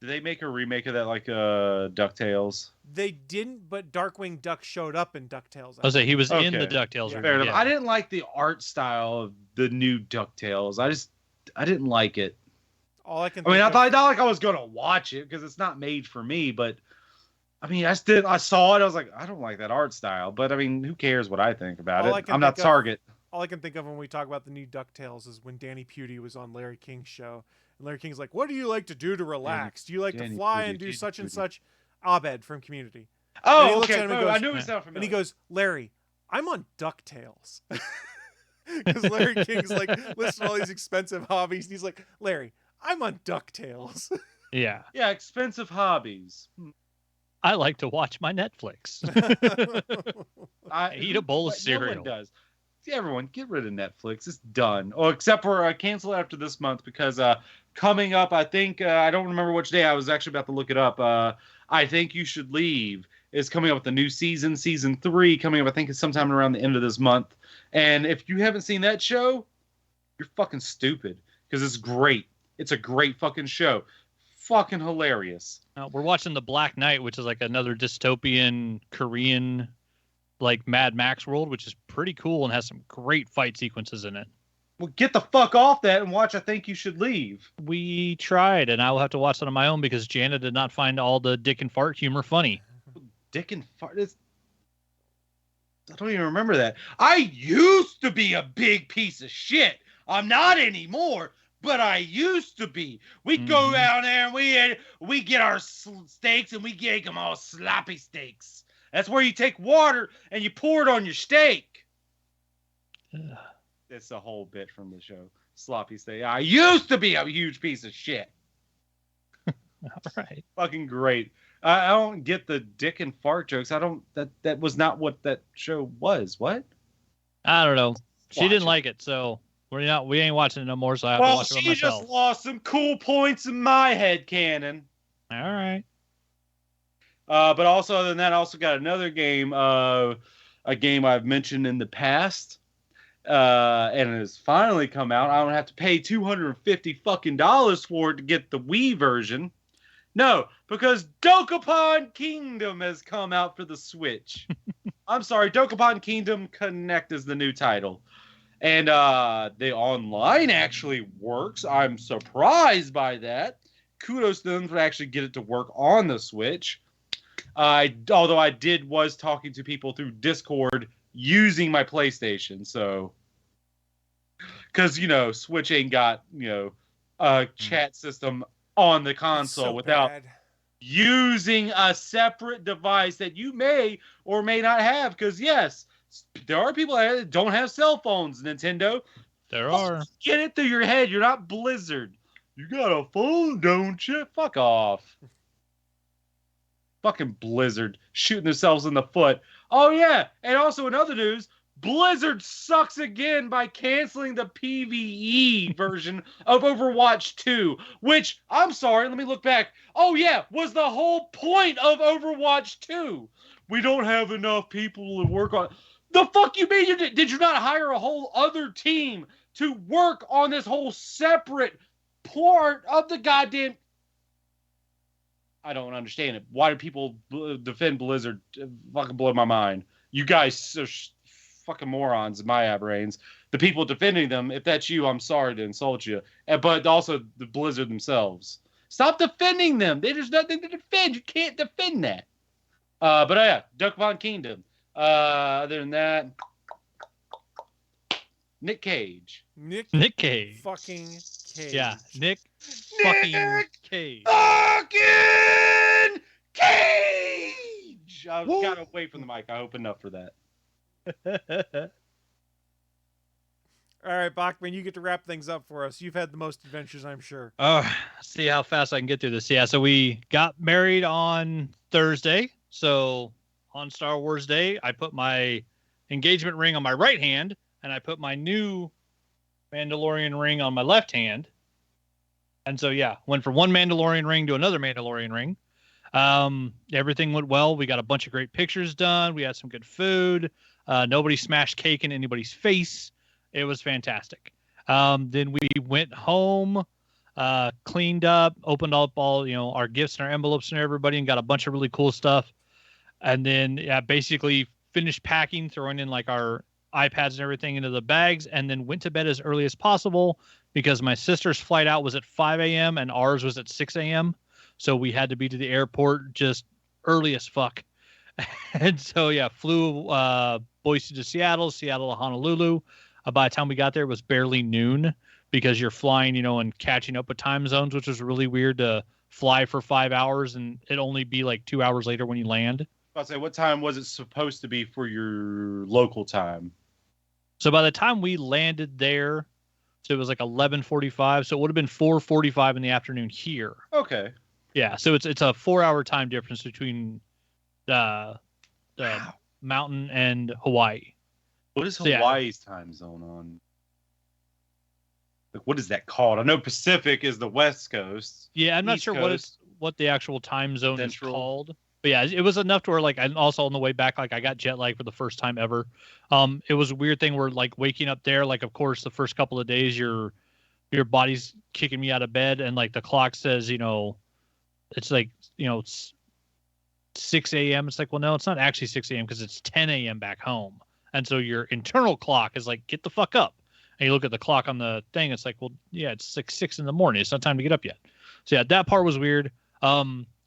Did they make a remake of that like DuckTales? They didn't, but Darkwing Duck showed up in DuckTales. I was say he was in the Okay. DuckTales. Yeah. Fair enough. Yeah. I didn't like the art style of the new DuckTales. I didn't like it. All I can. I mean, think I of- thought like I was gonna watch it because it's not made for me, but I mean, I saw it. I was like, I don't like that art style, but I mean, who cares what I think about All I it? can I'm not think of- Target. All I can think of when we talk about the new DuckTales is when Danny Pudi was on Larry King's show. And Larry King's like, what do you like to do to relax? Do you like to Danny fly Pudi, and do Danny such and Pudi. such? Abed from Community. And he Oh, looks okay. at him and Oh, goes- I knew it sounded familiar. And he goes, Larry, I'm on DuckTales. Because Larry King's like listing all these expensive hobbies. And he's like, Larry, I'm on DuckTales. Yeah. Yeah, expensive hobbies. I like to watch my Netflix. Eat a bowl of No cereal. one does. See, everyone, get rid of Netflix. It's done. Oh, except for cancel after this month because coming up, I think I don't remember which day. I was actually about to look it up. I Think You Should Leave is coming up with a new season 3 coming up. I think it's sometime around the end of this month. And if you haven't seen that show, you're fucking stupid because it's great. It's a great fucking show. Fucking hilarious. We're watching The Black Knight, which is like another dystopian Korean, like Mad Max world, which is pretty cool and has some great fight sequences in it. Well, get the fuck off that and watch I Think You Should Leave. We tried, and I will have to watch that on my own because Jana did not find all the dick and fart humor funny. Dick and fart. I don't even remember that. I used to be a big piece of shit. I'm not anymore, but I used to be. We'd go down there and we get our steaks and we make them all sloppy steaks. That's where you take water and you pour it on your steak. That's the whole bit from the show. Sloppy steak. I used to be a huge piece of shit. All right. Fucking great. I don't get the dick and fart jokes. That was not what that show was. What? I don't know. She Watch didn't it. like it, so we ain't watching it no more. So I have to Well, watch it by she myself. just lost some cool points in my head canon. All right. But also, other than that, I also got another game. A game I've mentioned in the past, and it has finally come out. I don't have to pay $250 fucking dollars for it to get the Wii version. No, because Dokapon Kingdom has come out for the Switch. I'm sorry, Dokapon Kingdom Connect is the new title. And the online actually works. I'm surprised by that. Kudos to them for actually get it to work on the Switch. Although I was talking to people through Discord using my PlayStation, so because Switch ain't got a chat system on the console so without bad. using a separate device that you may or may not have. Because yes, there are people that don't have cell phones. Nintendo, There are. Get it through your head. You're not Blizzard. You got a phone, don't you? Fuck off. Fucking Blizzard shooting themselves in the foot. Oh, yeah. And also in other news, Blizzard sucks again by canceling the PvE version of Overwatch 2, which, I'm sorry, let me look back. Oh, yeah, was the whole point of Overwatch 2. We don't have enough people to work on. The fuck you mean? Did you not hire a whole other team to work on this whole separate part of the goddamn... I don't understand it. Why do people defend Blizzard? Fucking blow my mind. You guys are fucking morons in my brains. The people defending them, if that's you, I'm sorry to insult you. But also the Blizzard themselves. Stop defending them. There's nothing to defend. You can't defend that. But yeah, Duck Von Kingdom. Other than that, Nic Cage. Nick Cage. Fucking Cage. Yeah, Nick fucking Cage. Fucking Cage! I got away from the mic. I opened up for that. All right, Bachman, you get to wrap things up for us. You've had the most adventures, I'm sure. See how fast I can get through this. Yeah, so we got married on Thursday. So on Star Wars Day, I put my engagement ring on my right hand, and I put my new Mandalorian ring on my left hand. And so, yeah, went from one Mandalorian ring to another Mandalorian ring. Everything went well. We got a bunch of great pictures done. We had some good food. Nobody smashed cake in anybody's face. It was fantastic. Then we went home, cleaned up, opened up all, our gifts and our envelopes and everybody, and got a bunch of really cool stuff. And then, basically finished packing, throwing in like our iPads and everything into the bags, and then went to bed as early as possible because my sister's flight out was at 5 a.m. and ours was at 6 a.m. So we had to be to the airport just early as fuck. And so, flew Boise to Seattle, Seattle to Honolulu. By the time we got there, it was barely noon because you're flying, and catching up with time zones, which was really weird to fly for 5 hours and it only be like 2 hours later when you land. I'll say, what time was it supposed to be for your local time? So by the time we landed there, so it was like 11:45. So it would have been 4:45 in the afternoon here. Okay. Yeah. So it's a 4-hour time difference between the mountain and Hawaii. What is Hawaii's time zone on? Like, what is that called? I know Pacific is the West Coast. Yeah, I'm not East sure Coast, what the actual time zone Central. is called. But yeah, it was enough to where like, and also on the way back, like I got jet lag for the first time ever. It was a weird thing where like waking up there, like of course the first couple of days your body's kicking me out of bed, and like the clock says, it's like, it's 6 a.m. It's like, well, no, it's not actually 6 a.m. because it's 10 a.m. back home. And so your internal clock is like, get the fuck up. And you look at the clock on the thing, it's like, well, yeah, it's like 6 in the morning. It's not time to get up yet. So yeah, that part was weird.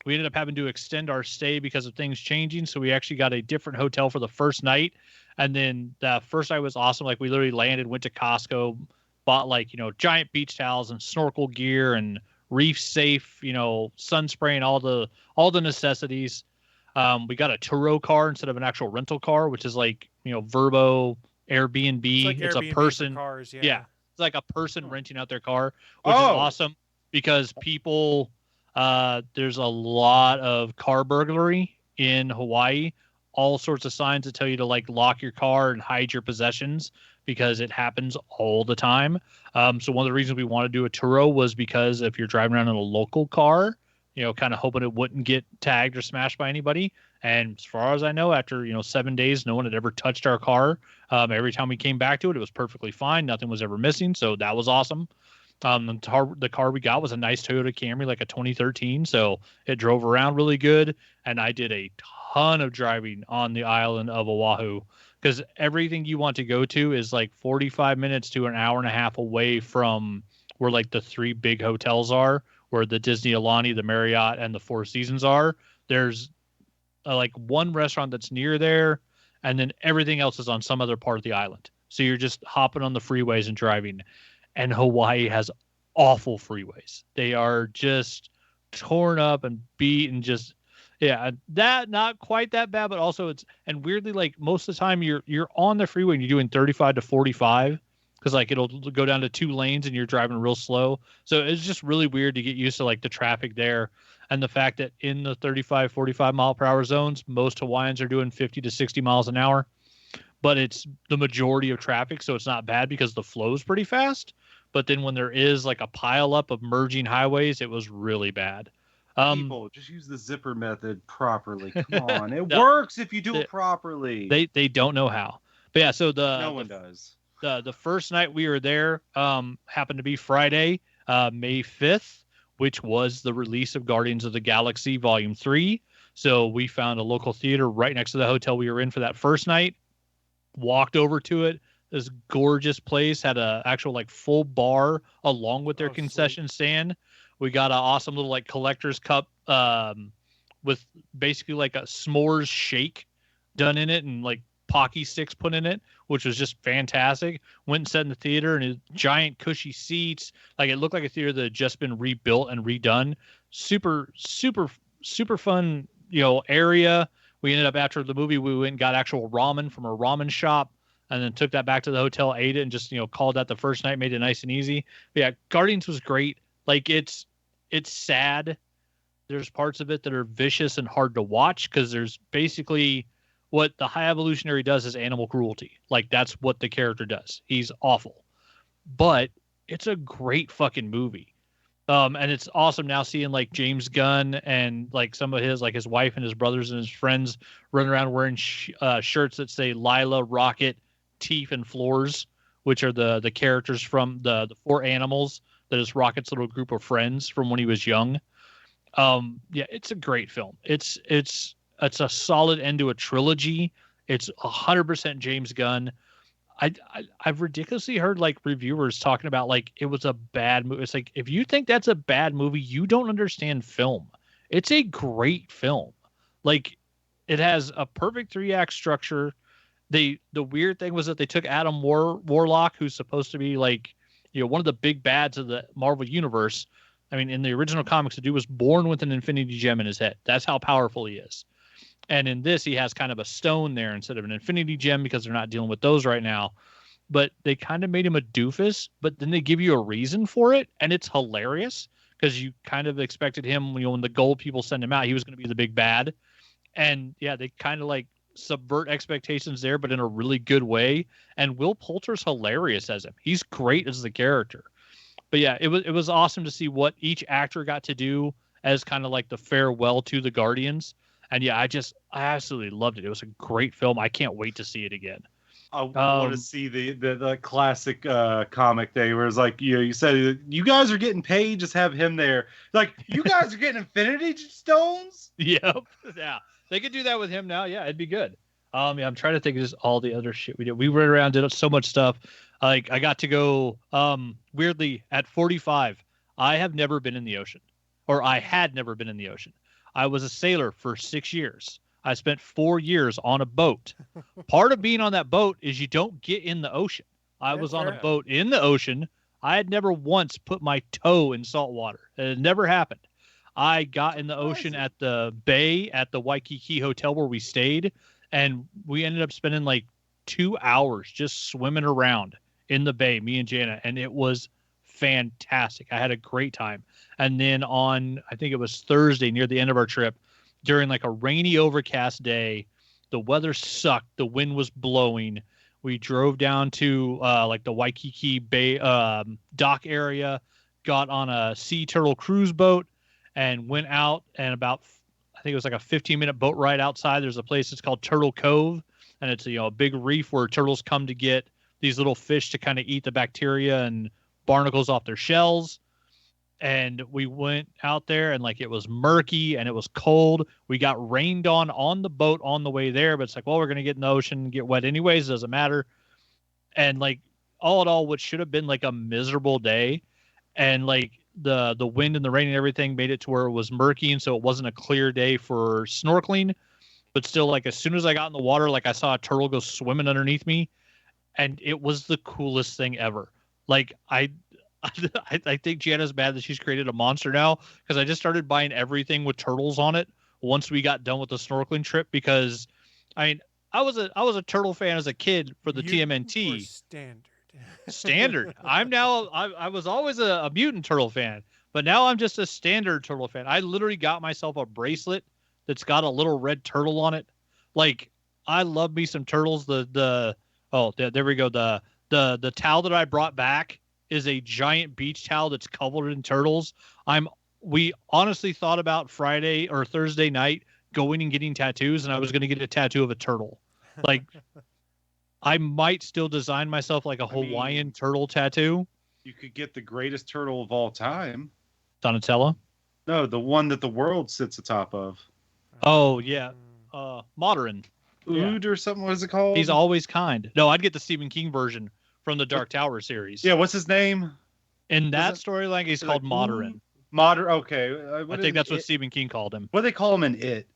We ended up having to extend our stay because of things changing. So we actually got a different hotel for the first night. And then the first night was awesome. Like we literally landed, went to Costco, bought like, giant beach towels and snorkel gear and reef safe, sunspray and all the necessities. We got a Turo car instead of an actual rental car, which is like, Verbo, Airbnb. It's Airbnb a person. Cars, yeah. It's like a person renting out their car, which is awesome because people, there's a lot of car burglary in Hawaii, all sorts of signs that tell you to like lock your car and hide your possessions because it happens all the time. So one of the reasons we want to do a Turo was because if you're driving around in a local car, kind of hoping it wouldn't get tagged or smashed by anybody. And as far as I know, after, 7 days, no one had ever touched our car. Every time we came back to it, it was perfectly fine. Nothing was ever missing. So that was awesome. The car we got was a nice Toyota Camry, like a 2013. So it drove around really good. And I did a ton of driving on the island of Oahu because everything you want to go to is like 45 minutes to an hour and a half away from where like the 3 big hotels are, where the Disney Alani, the Marriott, and the Four Seasons are. There's like one restaurant that's near there, and then everything else is on some other part of the island. So you're just hopping on the freeways and driving. And Hawaii has awful freeways. They are just torn up and beat and just, that not quite that bad, but also and weirdly, like most of the time you're on the freeway and you're doing 35 to 45. because like it'll go down to 2 lanes and you're driving real slow. So it's just really weird to get used to like the traffic there, and the fact that in the 35, 45 mile per hour zones, most Hawaiians are doing 50 to 60 miles an hour, but it's the majority of traffic, so it's not bad because the flow is pretty fast. But then when there is like a pile up of merging highways, it was really bad. People just use the zipper method properly. Come on, it No, works if you do it properly. They don't know how. But yeah, so no one does. The first night we were there happened to be Friday, May 5th, which was the release of Guardians of the Galaxy Volume 3. So we found a local theater right next to the hotel we were in for that first night. Walked over to it. This gorgeous place had a actual like full bar along with their concession stand. We got an awesome little like collector's cup with basically like a s'mores shake done in it and like Pocky sticks put in it, which was just fantastic. Went and sat in the theater and giant cushy seats. Like it looked like a theater that had just been rebuilt and redone. Super fun, area. We ended up after the movie, we went and got actual ramen from a ramen shop and then took that back to the hotel, ate it, and just, called that the first night, made it nice and easy. But yeah, Guardians was great. Like it's sad. There's parts of it that are vicious and hard to watch because there's basically what the High Evolutionary does is animal cruelty. Like that's what the character does. He's awful, but it's a great fucking movie. And it's awesome now seeing like James Gunn and like some of his, like his wife and his brothers and his friends running around wearing shirts that say Lila, Rocket, Teeth, and Floors, which are the characters from the 4 animals that is Rocket's little group of friends from when he was young. Yeah, it's a great film. It's a solid end to a trilogy. It's 100% James Gunn. I've ridiculously heard like reviewers talking about like it was a bad movie. It's like if you think that's a bad movie, you don't understand film. It's a great film. Like it has a perfect 3-act structure. The weird thing was that they took Adam Warlock, who's supposed to be like one of the big bads of the Marvel universe. I mean, in the original comics, the dude was born with an Infinity Gem in his head. That's how powerful he is. And in this, he has kind of a stone there instead of an Infinity Gem because they're not dealing with those right now. But they kind of made him a doofus, but then they give you a reason for it, and it's hilarious because you kind of expected him, when the gold people send him out, he was going to be the big bad. And yeah, they kind of like subvert expectations there, but in a really good way. And Will Poulter's hilarious as him. He's great as the character. But yeah, it was awesome to see what each actor got to do as kind of like the farewell to the Guardians. And yeah, I absolutely loved it. It was a great film. I can't wait to see it again. I want to see the classic comic day where it's like, you said you guys are getting paid, just have him there. Like, you guys are getting Infinity Stones? Yep. Yeah. They could do that with him now. Yeah, it'd be good. Yeah, I'm trying to think of just all the other shit we did. We ran around, did so much stuff. Like I got to go weirdly at 45. I have never been in the ocean, or I had never been in the ocean. I was a sailor for 6 years. I spent 4 years on a boat. Part of being on that boat is you don't get in the ocean. I was on a boat in the ocean. I had never once put my toe in salt water. It had never happened. I got in the ocean at the bay at the Waikiki hotel where we stayed, and we ended up spending like 2 hours just swimming around in the bay, me and Jana, and it was fantastic. I had a great time. And then on, I think it was Thursday near the end of our trip, during like a rainy overcast day, the weather sucked. The wind was blowing. We drove down to like the Waikiki Bay dock area, got on a sea turtle cruise boat and went out, and about, I think it was like a 15-minute boat ride outside. There's a place that's called Turtle Cove, and it's a big reef where turtles come to get these little fish to kind of eat the bacteria and barnacles off their shells. And we went out there, and like it was murky and it was cold. We got rained on the boat on the way there, but it's like, well, we're gonna get in the ocean and get wet anyways, doesn't matter. And like all in all, what should have been like a miserable day, and like the wind and the rain and everything made it to where it was murky, and so it wasn't a clear day for snorkeling. But still, like as soon as I got in the water, like I saw a turtle go swimming underneath me, and it was the coolest thing ever. Like I think Gianna's mad that she's created a monster now, because I just started buying everything with turtles on it once we got done with the snorkeling trip, because I mean I was a turtle fan as a kid for the TMNT. Standard. Standard. I was always a mutant turtle fan, but now I'm just a standard turtle fan. I literally got myself a bracelet that's got a little red turtle on it. Like, I love me some turtles. There we go. The towel that I brought back is a giant beach towel that's covered in turtles. We honestly thought about Friday or Thursday night going and getting tattoos, and I was going to get a tattoo of a turtle. Like, I might still design myself like a Hawaiian turtle tattoo. You could get the greatest turtle of all time. Donatello? No, the one that the world sits atop of. Oh, yeah. Modern. Ood or something. What is it called? He's always kind. No, I'd get the Stephen King version from the Dark Tower series. Yeah, what's his name? In that storyline, he's called Modern. Okay. I think that's what Stephen King called him. What do they call him in It?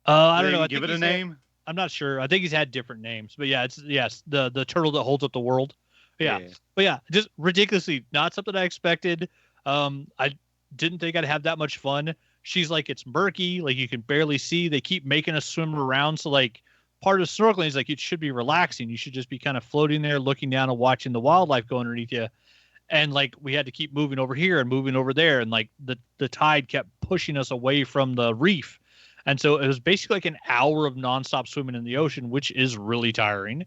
I don't know. Give it a name? I'm not sure. I think he's had different names. But yeah, the turtle that holds up the world. Yeah. But yeah, just ridiculously not something I expected. I didn't think I'd have that much fun. She's like, it's murky, like you can barely see. They keep making us swim around. So like part of snorkeling is like it should be relaxing. You should just be kind of floating there, looking down and watching the wildlife go underneath you. And like we had to keep moving over here and moving over there, and like the tide kept pushing us away from the reef. And so it was basically like an hour of nonstop swimming in the ocean, which is really tiring.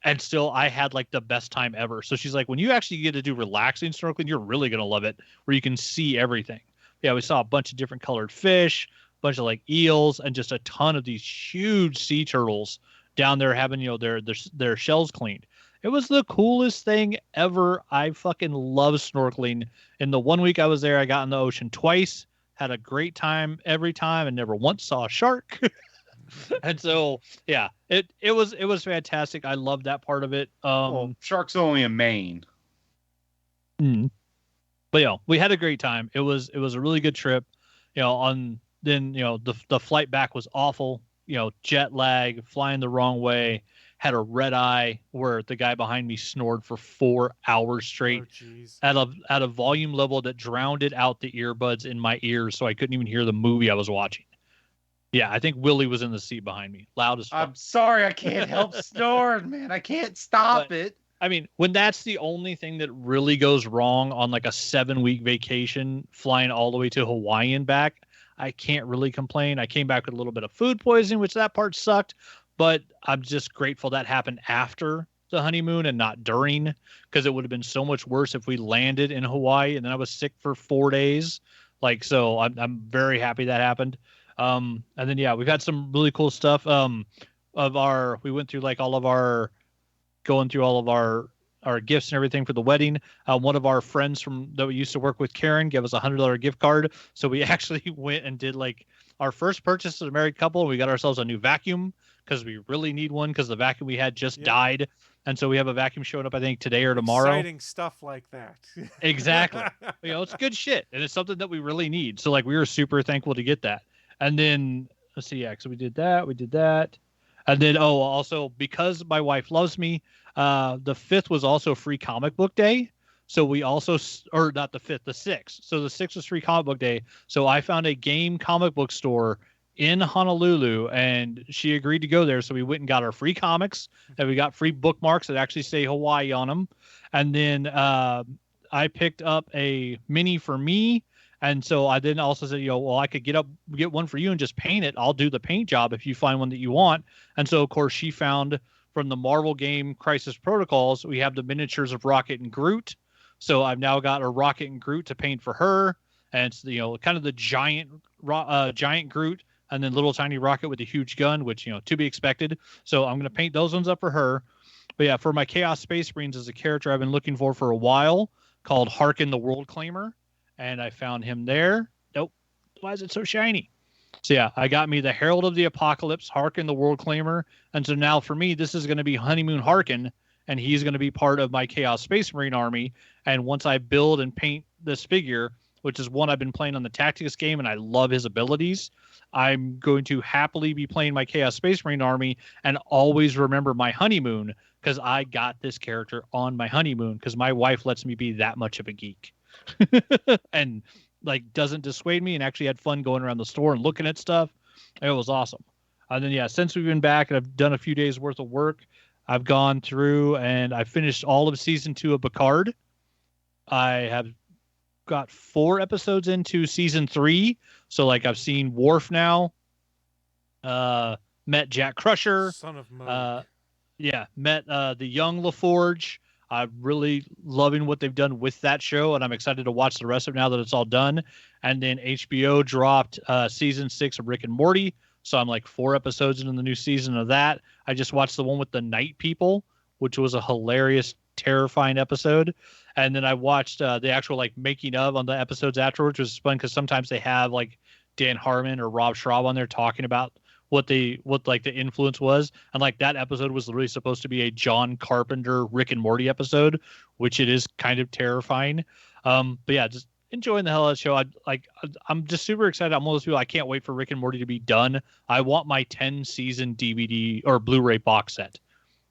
And still, I had like the best time ever. So she's like, when you actually get to do relaxing snorkeling, you're really going to love it, where you can see everything. Yeah, we saw a bunch of different colored fish, a bunch of like eels, and just a ton of these huge sea turtles down there having, their shells cleaned. It was the coolest thing ever. I fucking love snorkeling. In the 1 week I was there, I got in the ocean twice, had a great time every time, and never once saw a shark. And so, yeah, it was fantastic. I loved that part of it. Shark's only in Maine. But we had a great time. It was a really good trip. The flight back was awful. Jet lag, flying the wrong way. Had a red eye where the guy behind me snored for 4 hours straight at a volume level that drowned out the earbuds in my ears, so I couldn't even hear the movie I was watching. Yeah, I think Willie was in the seat behind me, loud as fuck. I'm sorry, I can't help snoring, man. I can't stop it. I mean, when that's the only thing that really goes wrong on like a 7-week vacation, flying all the way to Hawaii and back, I can't really complain. I came back with a little bit of food poisoning, which that part sucked, but I'm just grateful that happened after the honeymoon and not during, because it would have been so much worse if we landed in Hawaii and then I was sick for 4 days. So I'm very happy that happened. And then, we've had some really cool stuff. We went through like going through all of our gifts and everything for the wedding. One of our friends that we used to work with, Karen, gave us $100 gift card. So we actually went and did like our first purchase as a married couple. We got ourselves a new vacuum because we really need one because the vacuum we had just died. And so we have a vacuum showing up, I think, today or tomorrow. Exciting stuff like that. Exactly. It's good shit. And it's something that we really need. So like we were super thankful to get that. And then let's see. So we did that. And then, also because my wife loves me, the 5th was also free comic book day. So we also, or not the 5th, the 6th. So the 6th was free comic book day. So I found a game comic book store in Honolulu and she agreed to go there. So we went and got our free comics and we got free bookmarks that actually say Hawaii on them. And then I picked up a mini for me. And so I then also said, I could get one for you and just paint it. I'll do the paint job if you find one that you want. And so, of course, she found from the Marvel game Crisis Protocols, we have the miniatures of Rocket and Groot. So I've now got a Rocket and Groot to paint for her. And it's, kind of the giant Groot and then little tiny Rocket with a huge gun, which, to be expected. So I'm going to paint those ones up for her. But yeah, for my Chaos Space Marines is a character I've been looking for a while called Harkin the World Claimer. And I found him there. Nope. Why is it so shiny? So yeah, I got me the Herald of the Apocalypse, Harkin the World Claimer. And so now for me, this is going to be Honeymoon Harkin, and he's going to be part of my Chaos Space Marine army. And once I build and paint this figure, which is one I've been playing on the Tactics game, and I love his abilities, I'm going to happily be playing my Chaos Space Marine army and always remember my honeymoon, because I got this character on my honeymoon because my wife lets me be that much of a geek. And like doesn't dissuade me, and actually had fun going around the store and looking at stuff. It was awesome. And then since we've been back and I've done a few days worth of work, I've gone through and I finished all of season 2 of Picard. I have got 4 episodes into season 3. So like I've seen Worf now. Met Jack Crusher. Son of Mo. Met the young LaForge. I'm really loving what they've done with that show, and I'm excited to watch the rest of it now that it's all done. And then HBO dropped season 6 of Rick and Morty, so I'm like 4 episodes into the new season of that. I just watched the one with the Night People, which was a hilarious, terrifying episode. And then I watched the actual like making of on the episodes afterwards, which was fun because sometimes they have like Dan Harmon or Rob Schraub on there talking about what like the influence was. And like that episode was literally supposed to be a John Carpenter Rick and Morty episode, which it is kind of terrifying. But yeah, just enjoying the hell out of the show. I'm just super excited. I'm one of those people, I can't wait for Rick and Morty to be done. I want my 10 season DVD or Blu-ray box set.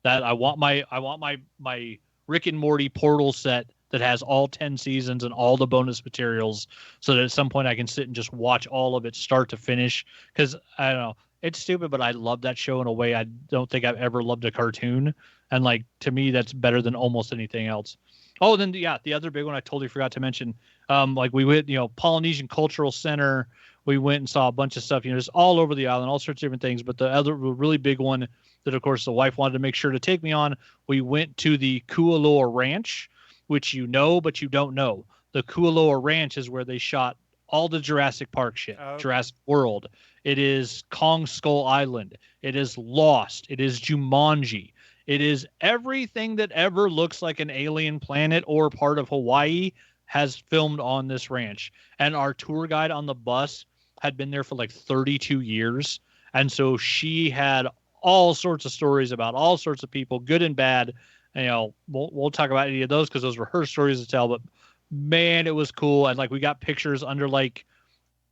That I want my Rick and Morty portal set that has all 10 seasons and all the bonus materials, so that at some point I can sit and just watch all of it start to finish. Because I don't know, it's stupid, but I love that show in a way I don't think I've ever loved a cartoon. And like, to me, that's better than almost anything else. Oh, then the other big one I totally forgot to mention. Like we went, Polynesian Cultural Center. We went and saw a bunch of stuff, just all over the island, all sorts of different things. But the other really big one that, of course, the wife wanted to make sure to take me on, we went to the Kualoa Ranch, which but you don't know. The Kualoa Ranch is where they shot all the Jurassic Park shit, Jurassic World. It is Kong Skull Island. It is Lost. It is Jumanji. It is everything that ever looks like an alien planet or part of Hawaii has filmed on this ranch. And our tour guide on the bus had been there for like 32 years. And so she had all sorts of stories about all sorts of people, good and bad. And, we'll talk about any of those because those were her stories to tell. But man, it was cool. And like we got pictures under like,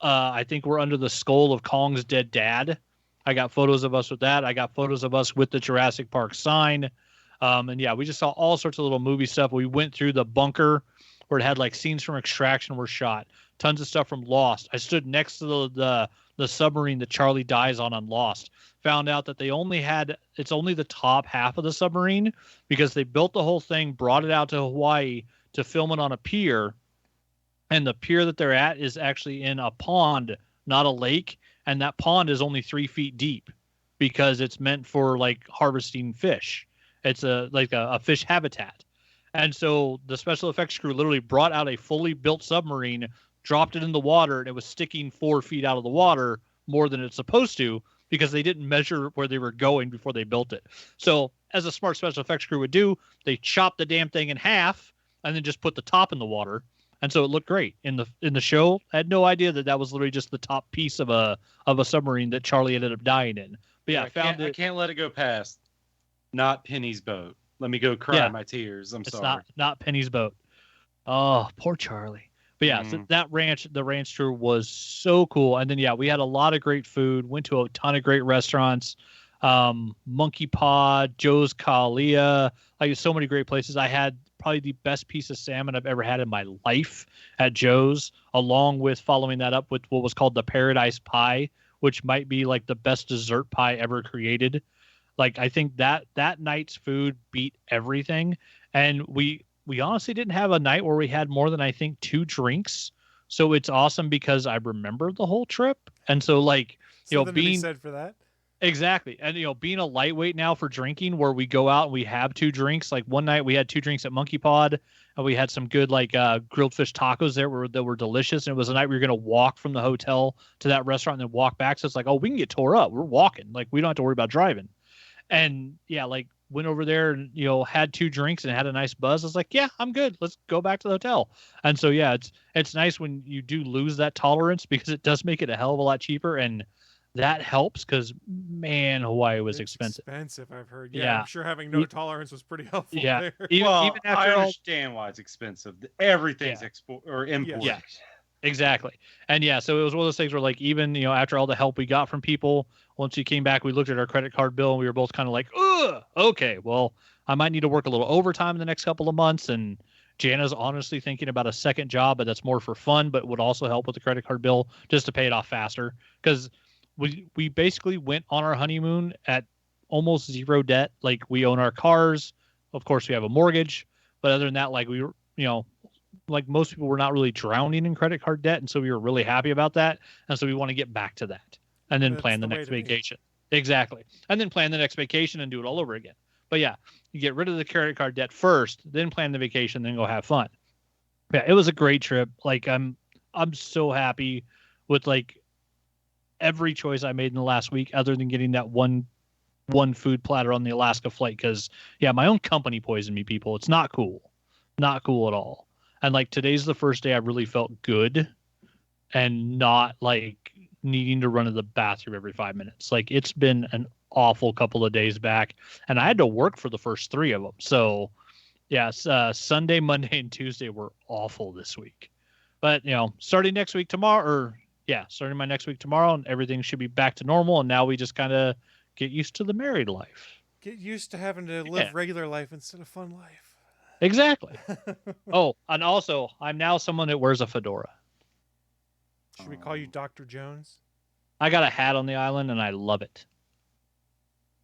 I think we're under the skull of Kong's dead dad. I got photos of us with that. I got photos of us with the Jurassic Park sign. And yeah, we just saw all sorts of little movie stuff. We went through the bunker where it had like scenes from Extraction were shot. Tons of stuff from Lost. I stood next to the submarine that Charlie dies on Lost. Found out that it's only the top half of the submarine because they built the whole thing, brought it out to Hawaii to film it on a pier. And the pier that they're at is actually in a pond, not a lake. And that pond is only 3 feet deep because it's meant for like harvesting fish. It's a fish habitat. And so the special effects crew literally brought out a fully built submarine, dropped it in the water, and it was sticking 4 feet out of the water more than it's supposed to because they didn't measure where they were going before they built it. So as a smart special effects crew would do, they chopped the damn thing in half and then just put the top in the water. And so it looked great in the show. I had no idea that was literally just the top piece of a submarine that Charlie ended up dying in. But yeah, I can't let it go past. Not Penny's boat. Let me go cry my tears. I'm sorry. It's not Penny's boat. Oh, poor Charlie. But yeah, so the ranch tour was so cool. And then we had a lot of great food. Went to a ton of great restaurants. Monkey Pod, Joe's Kalia, like so many great places. I had probably the best piece of salmon I've ever had in my life at Joe's, along with following that up with what was called the Paradise Pie, which might be like the best dessert pie ever created. Like, I think that night's food beat everything. And we honestly didn't have a night where we had more than, I think, 2 drinks. So it's awesome because I remember the whole trip. And so like, Something to be said for that. Exactly. And, being a lightweight now for drinking where we go out and we have 2 drinks, like one night we had 2 drinks at Monkey Pod and we had some good, like, grilled fish tacos there that were delicious. And it was a night we were going to walk from the hotel to that restaurant and then walk back. So it's like, oh, we can get tore up. We're walking. Like, we don't have to worry about driving. And yeah, like went over there and, had 2 drinks and had a nice buzz. I was like, yeah, I'm good. Let's go back to the hotel. And so, yeah, it's nice when you do lose that tolerance because it does make it a hell of a lot cheaper. And that helps because, man, Hawaii was expensive. Expensive, I've heard. Yeah, I'm sure having no tolerance was pretty helpful. Yeah, there. even after I understand why it's expensive. Everything's export or import. Yeah, exactly. And so it was one of those things where, like, even after all the help we got from people, once we came back, we looked at our credit card bill and we were both kind of like, ugh, okay, well, I might need to work a little overtime in the next couple of months. And Jana's honestly thinking about a second job, but that's more for fun, but would also help with the credit card bill just to pay it off faster because we basically went on our honeymoon at almost zero debt. Like we own our cars. Of course, we have a mortgage. But other than that, like we were, like most people were not really drowning in credit card debt. And so we were really happy about that. And so we want to get back to that and then That's plan the the way next to be. vacation. Exactly. And then plan the next vacation and do it all over again. But yeah, you get rid of the credit card debt first, then plan the vacation, then go have fun. Yeah, it was a great trip. Like I'm so happy with like every choice I made in the last week, other than getting that one food platter on the Alaska flight. Because yeah, my own company poisoned me, people. It's not cool. Not cool at all. And like today's the first day I really felt good and not like needing to run to the bathroom every 5 minutes. Like it's been an awful couple of days back, and I had to work for the first 3 of them. So yes, Sunday, Monday, and Tuesday were awful this week. But starting next week tomorrow, starting my next week tomorrow, and everything should be back to normal. And now we just kind of get used to the married life. Get used to having to live regular life instead of fun life. Exactly. Oh, and also, I'm now someone that wears a fedora. Should we call you Dr. Jones? I got a hat on the island, and I love it.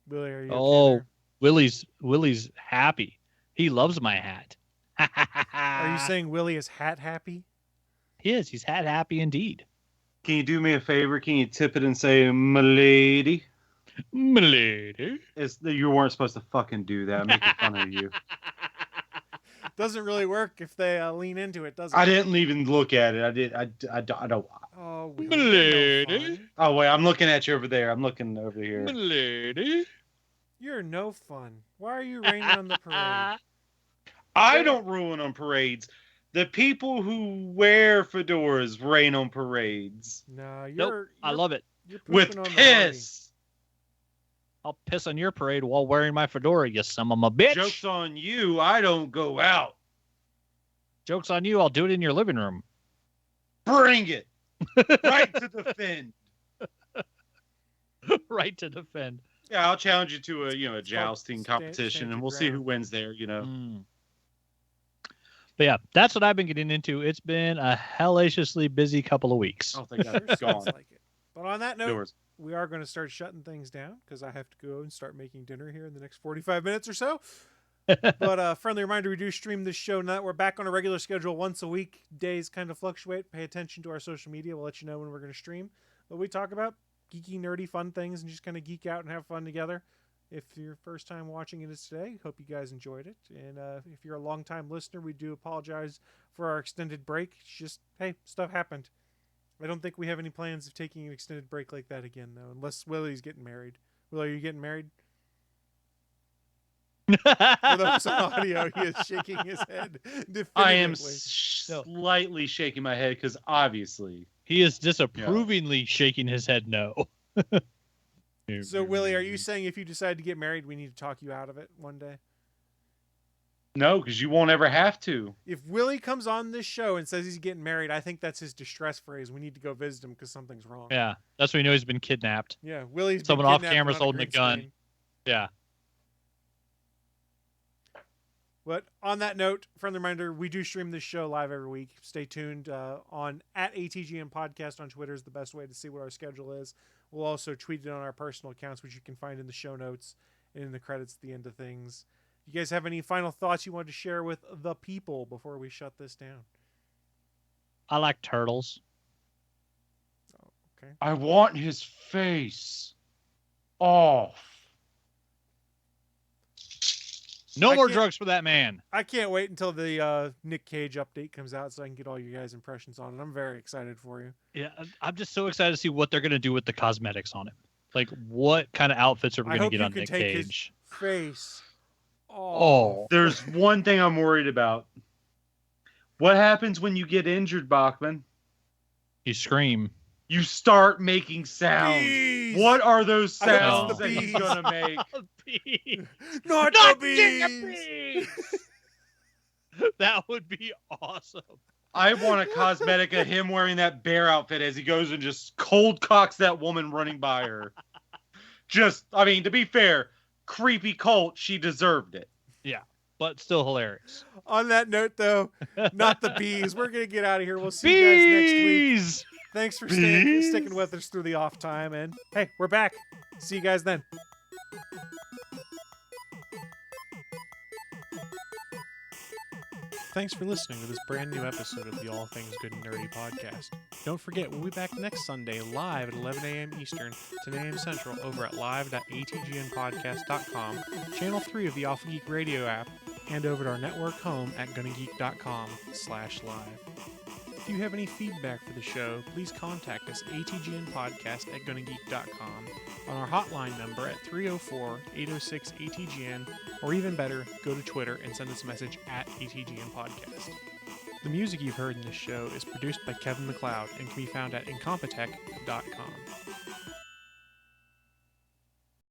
Willie, are you okay there? Willie's happy. He loves my hat. Are you saying Willie is hat happy? He is. He's hat happy indeed. Can you do me a favor? Can you tip it and say, "Milady"? Milady. You weren't supposed to fucking do that. I'm making fun of you. Doesn't really work if they lean into it, does it? I didn't even look at it. I did. I don't. Oh, Milady. Oh wait, I'm looking at you over there. I'm looking over here. Milady. You're no fun. Why are you raining on the parade? I don't ruin on parades. The people who wear fedoras rain on parades. No, Nope. I love it. With piss. I'll piss on your parade while wearing my fedora, you son of a bitch. Joke's on you. I don't go out. Joke's on you. I'll do it in your living room. Bring it. Right to defend. Right to defend. Yeah, I'll challenge you to a jousting competition, and we'll see who wins there, But yeah, that's what I've been getting into. It's been a hellaciously busy couple of weeks. Oh, thank God. It's gone. Like it. But on that note, we are going to start shutting things down because I have to go and start making dinner here in the next 45 minutes or so. But friendly reminder, we do stream this show now. We're back on a regular schedule once a week. Days kind of fluctuate. Pay attention to our social media. We'll let you know when we're going to stream. But we talk about geeky, nerdy, fun things and just kind of geek out and have fun together. If your first time watching it is today, hope you guys enjoyed it. And if you're a long-time listener, we do apologize for our extended break. It's just, hey, stuff happened. I don't think we have any plans of taking an extended break like that again, though, unless Willie's getting married. Willie, are you getting married? For those on audio, he is shaking his head definitively. I am slightly shaking my head because obviously he is disapprovingly shaking his head no. So, Willie, are you saying if you decide to get married, we need to talk you out of it one day? No, because you won't ever have to. If Willie comes on this show and says he's getting married, I think that's his distress phrase. We need to go visit him because something's wrong. Yeah, that's when you know he's been kidnapped. Yeah, Willie's someone been off camera's holding a gun. Screen. Yeah. But on that note, friendly reminder, we do stream this show live every week. Stay tuned on @ATGN Podcast on Twitter is the best way to see what our schedule is. We'll also tweet it on our personal accounts, which you can find in the show notes and in the credits at the end of things. You guys have any final thoughts you want to share with the people before we shut this down? I like turtles. Oh, okay. I want his face off. No more drugs for that man. I can't wait until the Nic Cage update comes out so I can get all you guys' impressions on it. I'm very excited for you. Yeah, I'm just so excited to see what they're going to do with the cosmetics on him. Like, what kind of outfits are we going to get on Nic Cage? His face. Oh. There's one thing I'm worried about. What happens when you get injured, Bachman? You scream. You start making sounds. Bees! What are those sounds the that he's bees. gonna make? Not the bees! That would be awesome. I want a cosmetic of him wearing that bear outfit as he goes and just cold cocks that woman running by her. I mean, to be fair, creepy cult, she deserved it. Yeah, but still hilarious. On that note, though, not the bees. We're going to get out of here. We'll see you guys next week. Thanks for sticking with us through the off time. And hey, we're back. See you guys then. thanks for listening to this brand new episode of the All Things Good and Nerdy podcast. Don't forget, we'll be back next Sunday live at 11 a.m. Eastern, 10 a.m. Central over at live.atgnpodcast.com, channel 3 of the Alpha Geek radio app, and over at our network home at gonnageek.com/live. If you have any feedback for the show, please contact us atgnpodcast@gonnageek.com, on our hotline number at 304-806-ATGN, or even better, go to Twitter and send us a message at ATGN Podcast. The music you've heard in this show is produced by Kevin MacLeod and can be found at incompetech.com.